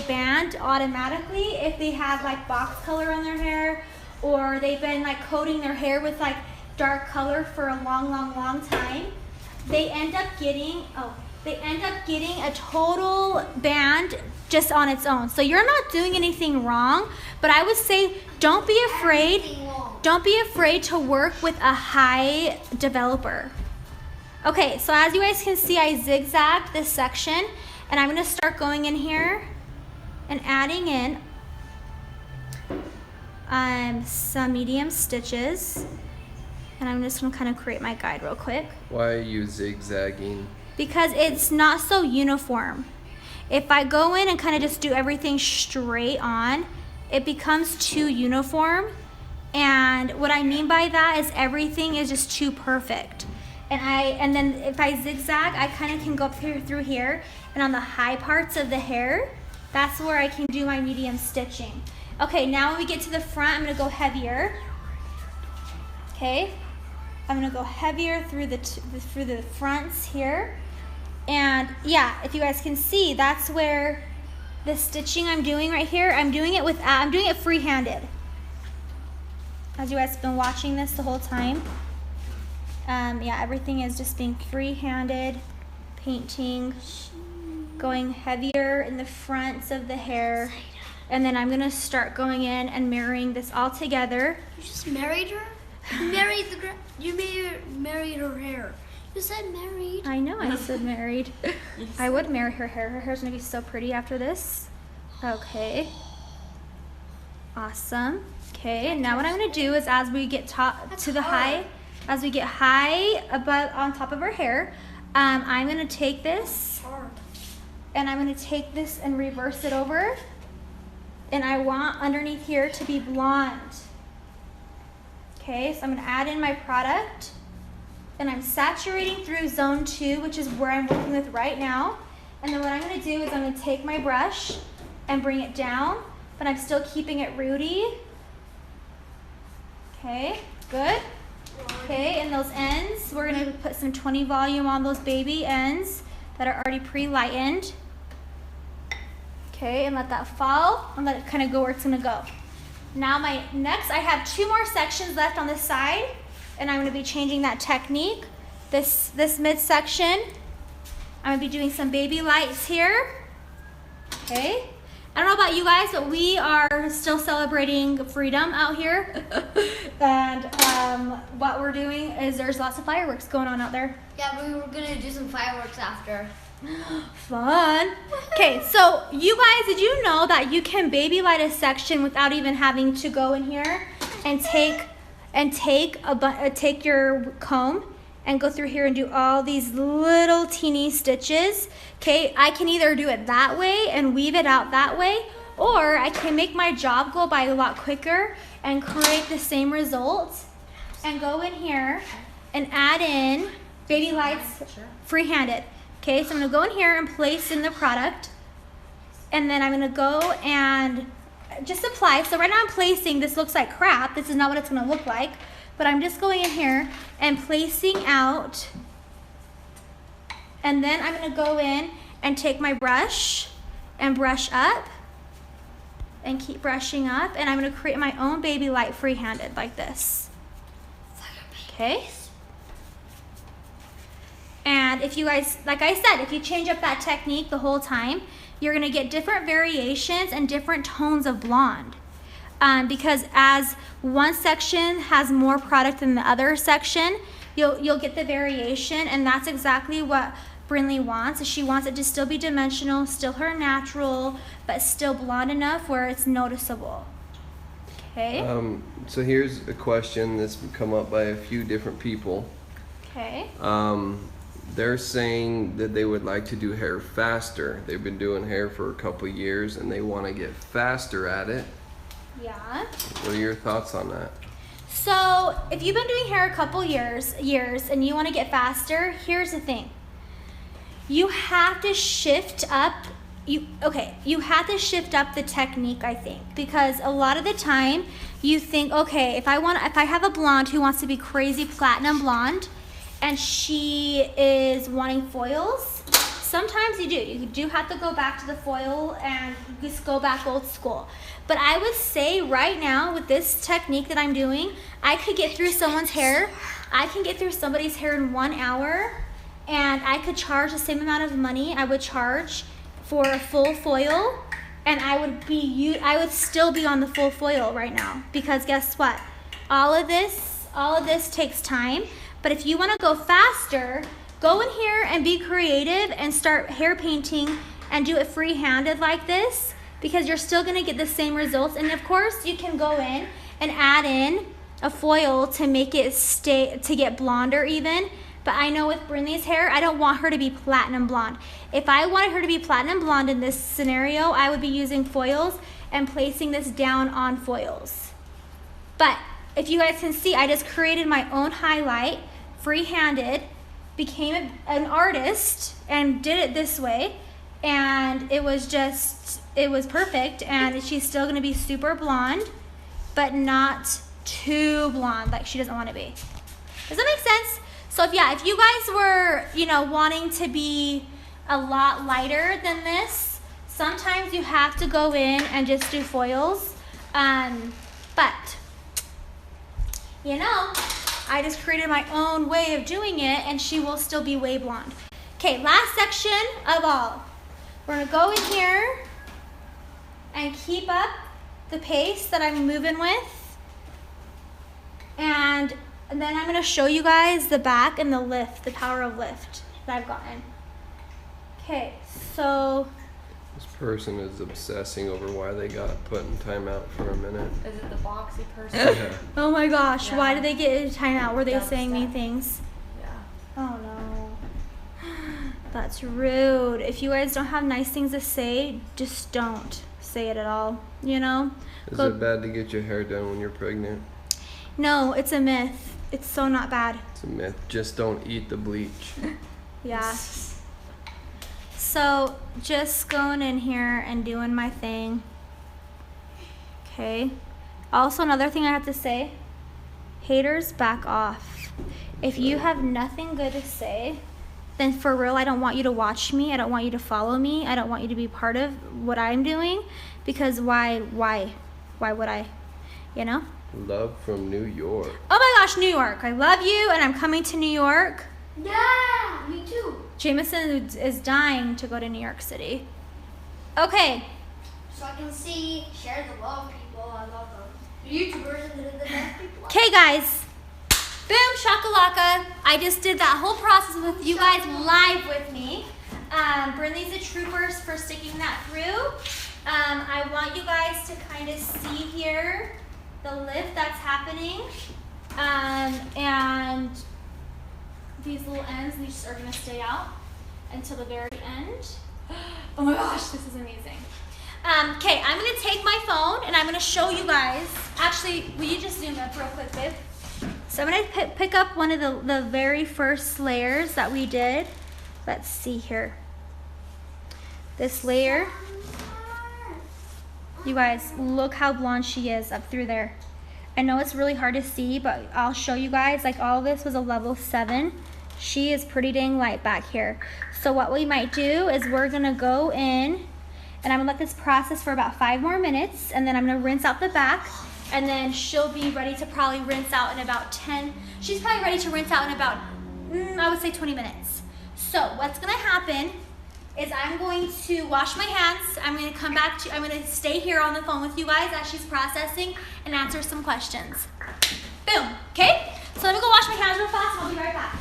band automatically if they have like box color on their hair, or they've been like coating their hair with like dark color for a long time. They end up getting a total band just on its own. So you're not doing anything wrong, but I would say don't be afraid to work with a high developer. Okay, so as you guys can see, I zigzagged this section, and I'm gonna start going in here and adding in some medium stitches, and I'm just gonna kind of create my guide real quick. Why are you zigzagging? Because it's not so uniform. If I go in and kind of just do everything straight on, it becomes too uniform. And what I mean by that is everything is just too perfect. And then if I zigzag, I kind of can go up through here, and on the high parts of the hair, that's where I can do my medium stitching. Okay, now when we get to the front, I'm gonna go heavier. Okay, I'm gonna go heavier through the fronts here. And yeah, if you guys can see, that's where the stitching I'm doing right here, I'm doing it free-handed. As you guys have been watching this the whole time. Yeah, everything is just being free-handed, painting, going heavier in the fronts of the hair. And then I'm gonna start going in and mirroring this all together. You just married her? You married her hair. You said married. I know, I said married. I would marry her hair. Her hair's gonna be so pretty after this. Okay. Awesome. Okay, and now what I'm gonna do is as we get as we get high above on top of her hair, I'm gonna take this and I'm gonna take this and reverse it over. And I want underneath here to be blonde. Okay, so I'm gonna add in my product, and I'm saturating through zone 2, which is where I'm working with right now. And then what I'm gonna do is I'm gonna take my brush and bring it down, but I'm still keeping it rooty. Okay, good. Okay, and those ends, we're gonna put some 20 volume on those baby ends that are already pre-lightened. Okay, and let that fall and let it kind of go where it's gonna go. Now I have 2 more sections left on this side, and I'm gonna be changing that technique. This midsection, I'm gonna be doing some baby lights here. Okay, I don't know about you guys, but we are still celebrating freedom out here. And what we're doing is there's lots of fireworks going on out there. Yeah, we were gonna do some fireworks after. Fun. Okay, so you guys, did you know that you can baby light a section without even having to go in here and take your comb and go through here and do all these little teeny stitches? Okay, I can either do it that way and weave it out that way, or I can make my job go by a lot quicker and create the same results and go in here and add in baby lights free-handed. Okay, so I'm gonna go in here and place in the product, and then I'm gonna go and just apply. So right now I'm placing, this looks like crap. This is not what it's gonna look like, but I'm just going in here and placing out, and then I'm gonna go in and take my brush and brush up and keep brushing up, and I'm gonna create my own baby light free-handed like this. Okay. And if you guys, like I said, if you change up that technique the whole time, you're gonna get different variations and different tones of blonde. Because as one section has more product than the other section, you'll get the variation, and that's exactly what Brinley wants. She wants it to still be dimensional, still her natural, but still blonde enough where it's noticeable. Okay. So here's a question that's come up by a few different people. Okay. They're saying that they would like to do hair faster. They've been doing hair for a couple years and they want to get faster at it. Yeah. What are your thoughts on that? So if you've been doing hair a couple years and you want to get faster, here's the thing. You have to shift up. You have to shift up the technique, I think, because a lot of the time you think, okay, if I have a blonde who wants to be crazy platinum blonde, and she is wanting foils, sometimes you do have to go back to the foil and just go back old school. But I would say right now with this technique that I'm doing, I could get through someone's hair. I can get through somebody's hair in 1 hour, and I could charge the same amount of money I would charge for a full foil, and I would still be on the full foil right now, because guess what? All of this takes time. But if you want to go faster, go in here and be creative and start hair painting and do it free-handed like this, because you're still going to get the same results. And of course, you can go in and add in a foil to make it to get blonder even. But I know with Brinley's hair, I don't want her to be platinum blonde. If I wanted her to be platinum blonde in this scenario, I would be using foils and placing this down on foils. But if you guys can see, I just created my own highlight, free-handed, became an artist and did it this way, and it was perfect. And she's still gonna be super blonde, but not too blonde like she doesn't want to be. Does that make sense? So if you guys were, wanting to be a lot lighter than this, sometimes you have to go in and just do foils. But I just created my own way of doing it, and she will still be way blonde. Okay, last section of all. We're gonna go in here and keep up the pace that I'm moving with. And then I'm gonna show you guys the back and the lift, the power of lift that I've gotten. Okay, so. This person is obsessing over why they got put in timeout for a minute. Is it the boxy person? Yeah. Oh my gosh, Yeah. why did they get in timeout? Were they Dumb saying mean stuff. things? Yeah. Oh no. That's rude. If you guys don't have nice things to say, just don't say it at all, Is it bad to get your hair done when you're pregnant? No, it's a myth. It's so not bad. It's a myth. Just don't eat the bleach. Yeah. So just going in here and doing my thing. Okay. Also, another thing I have to say, haters, back off. If you have nothing good to say, then for real, I don't want you to watch me. I don't want you to follow me. I don't want you to be part of what I'm doing, because why would I, Love from New York. Oh my gosh, New York. I love you, and I'm coming to New York. Yeah, me too. Jameson is dying to go to New York City. Okay. So I can share the love people. I love them. The YouTubers and the best people. Okay, guys. Boom, shakalaka. I just did that whole process with you guys live with me. Brinley's a trooper for sticking that through. I want you guys to kind of see here the lift that's happening. And these little ends, these are gonna stay out until the very end. Oh my gosh, this is amazing. Okay, I'm gonna take my phone and I'm gonna show you guys. Actually, will you just zoom up real quick, babe? So I'm gonna pick up one of the very first layers that we did. Let's see here. This layer. You guys, look how blonde she is up through there. I know it's really hard to see, but I'll show you guys. Like, all of this was a level 7. She is pretty dang light back here. So what we might do is we're gonna go in and I'm gonna let this process for about 5 more minutes, and then I'm gonna rinse out the back, and then she'll be ready to probably rinse out in about 10. She's probably ready to rinse out in about, I would say 20 minutes. So what's gonna happen is I'm going to wash my hands. I'm gonna stay here on the phone with you guys as she's processing and answer some questions. Boom, okay? So let me go wash my hands real fast and I'll be right back.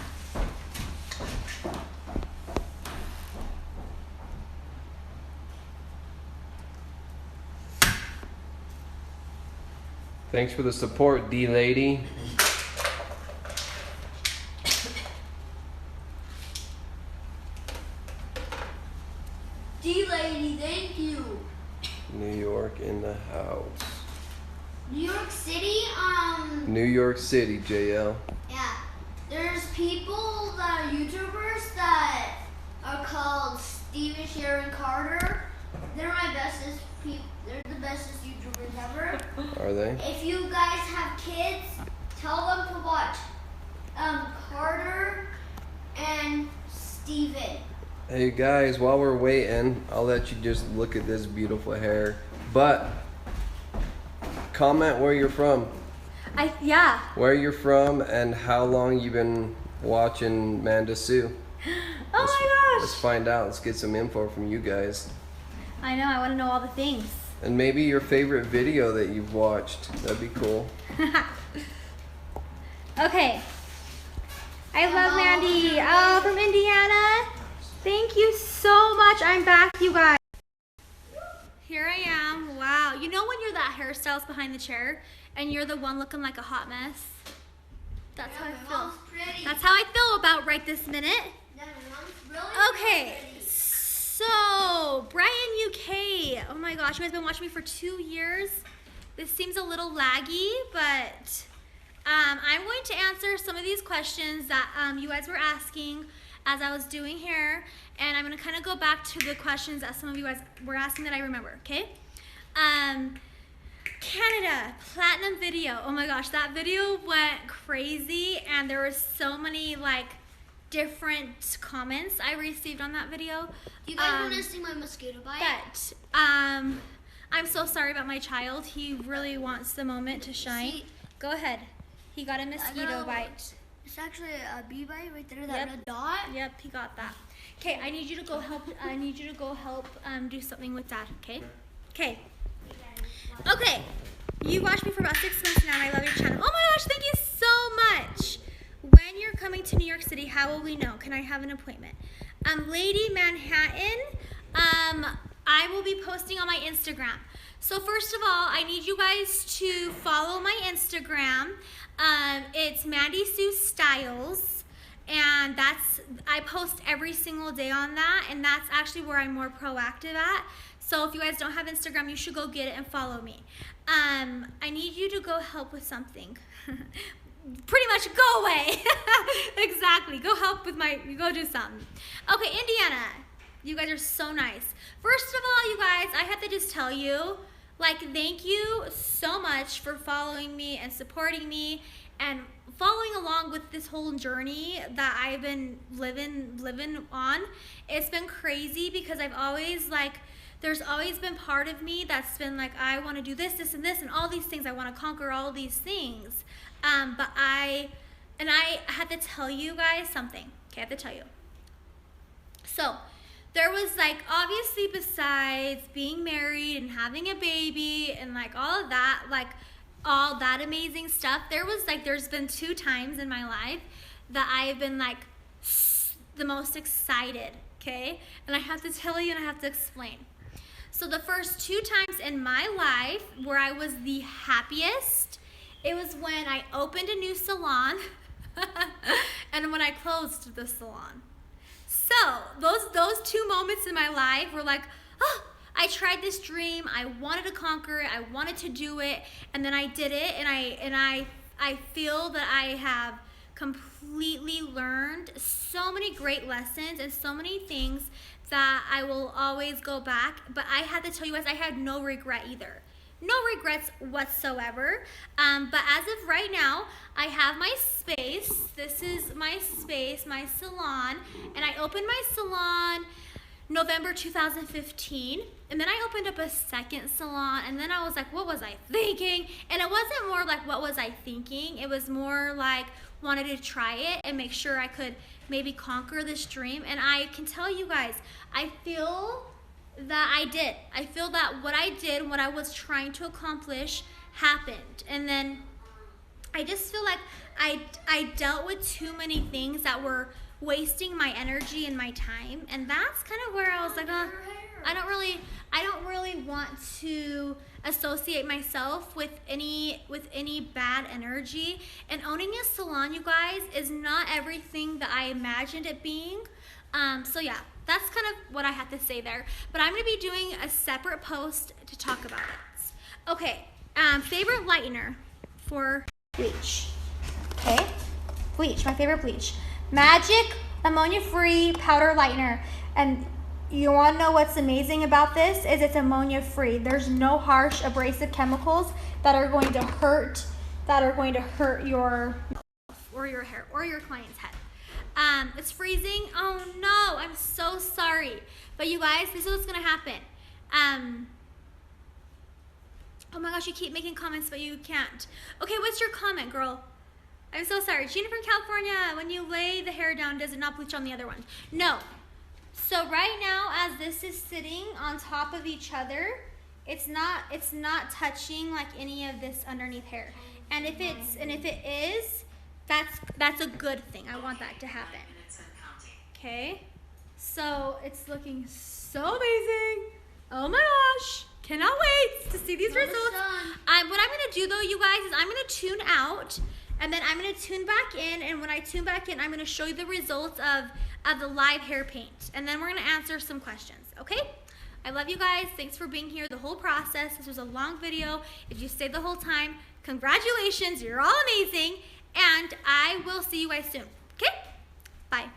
Thanks for the support, D-Lady. D-Lady, thank you. New York in the house. New York City, New York City, JL. yeah. There's people that are YouTubers that are called Steven, Sharon, Carter. They're my bestest people. They're the bestest YouTubers ever. Are they? If you guys have kids, tell them to watch Carter and Steven. Hey guys, while we're waiting, I'll let you just look at this beautiful hair. But comment where you're from. Yeah. Where you're from and how long you've been watching Mandie Sue. Oh my gosh. Let's find out. Let's get some info from you guys. I know, I want to know all the things. And maybe your favorite video that you've watched. That'd be cool. Okay. I love Mandie. Oh, from Indiana. Thank you so much. I'm back, you guys. Here I am. Wow. You know when you're that hairstylist behind the chair and you're the one looking like a hot mess? That's how I feel. Pretty. That's how I feel about right this minute. Yeah, my mom's really Okay. pretty. So, Brian UK. Oh my gosh, you guys been watching me for 2 years. This seems a little laggy, but I'm going to answer some of these questions that you guys were asking as I was doing hair, and I'm going to kind of go back to the questions that some of you guys were asking that I remember, okay? Canada, platinum video. Oh my gosh, that video went crazy, and there were so many, like, different comments I received on that video. You guys want to see my mosquito bite? But I'm so sorry about my child. He really wants the moment to shine. See? Go ahead. He got a mosquito bite. It's actually a bee bite right there, that Yep. red dot. Yep, he got that. Okay, I need you to go help. I need you to go help do something with that. Okay. Okay. Okay. You watched me for about 6 months now, and I love your channel. Oh my gosh, thank you so much. When you're coming to New York City, how will we know? Can I have an appointment? Lady Manhattan, I will be posting on my Instagram. So first of all, I need you guys to follow my Instagram. It's Mandie Sue Styles, and I post every single day on that, and that's actually where I'm more proactive at. So if you guys don't have Instagram, you should go get it and follow me. I need you to go help with something. Pretty much go away. Exactly. Go help with go do something. Okay, Indiana. You guys are so nice. First of all, you guys, I have to just tell you, like, thank you so much for following me and supporting me and following along with this whole journey that I've been living on. It's been crazy because I've always, like, there's always been part of me that's been like, I want to do this, this, and this, and all these things. I want to conquer all these things. But I had to tell you guys something. Okay, I have to tell you. So, there was, like, obviously besides being married and having a baby and, like, all of that, like, all that amazing stuff. There's been 2 times in my life that I've been like the most excited, okay? And I have to tell you and I have to explain. So the first 2 times in my life where I was the happiest, it was when I opened a new salon and when I closed the salon. So those 2 moments in my life were like, oh, I tried this dream, I wanted to conquer it, I wanted to do it, and then I did it, and I feel that I have completely learned so many great lessons and so many things that I will always go back. But I had to tell you guys, I had no regret either. No regrets whatsoever. But as of right now, I have my space. This is my space, my salon, and I opened my salon November 2015, and then I opened up a second salon, and then I was like, what was I thinking? And it wasn't more like what was I thinking, it was more like wanted to try it and make sure I could maybe conquer this dream. And I can tell you guys, I feel that I did. I feel that what I did, what I was trying to accomplish happened. And then I just feel like I dealt with too many things that were wasting my energy and my time, and that's kind of where I was like, I don't really want to associate myself with any bad energy. And owning a salon, you guys, is not everything that I imagined it being. So yeah, that's kind of what I have to say there. But I'm gonna be doing a separate post to talk about it. Okay, favorite lightener for bleach. Okay, bleach, my favorite bleach. Magic ammonia-free powder lightener. And you want to know what's amazing about this is it's ammonia-free. There's no harsh abrasive chemicals that are going to hurt your hair or your client's head. It's freezing. Oh no, I'm so sorry. But you guys, this is what's gonna happen. Oh my gosh, you keep making comments, but you can't. Okay, what's your comment, girl? I'm so sorry. Gina from California, when you lay the hair down, does it not bleach on the other one? No. So right now, as this is sitting on top of each other, it's not touching like any of this underneath hair. And if it is, that's a good thing. I want that to happen. Okay. So it's looking so amazing. Oh my gosh. Cannot wait to see these results. What I'm gonna do though, you guys, is I'm gonna tune out. And then I'm going to tune back in, and when I tune back in, I'm going to show you the results of the live hair paint. And then we're going to answer some questions, okay? I love you guys. Thanks for being here the whole process. This was a long video. If you stayed the whole time, congratulations. You're all amazing. And I will see you guys soon, okay? Bye.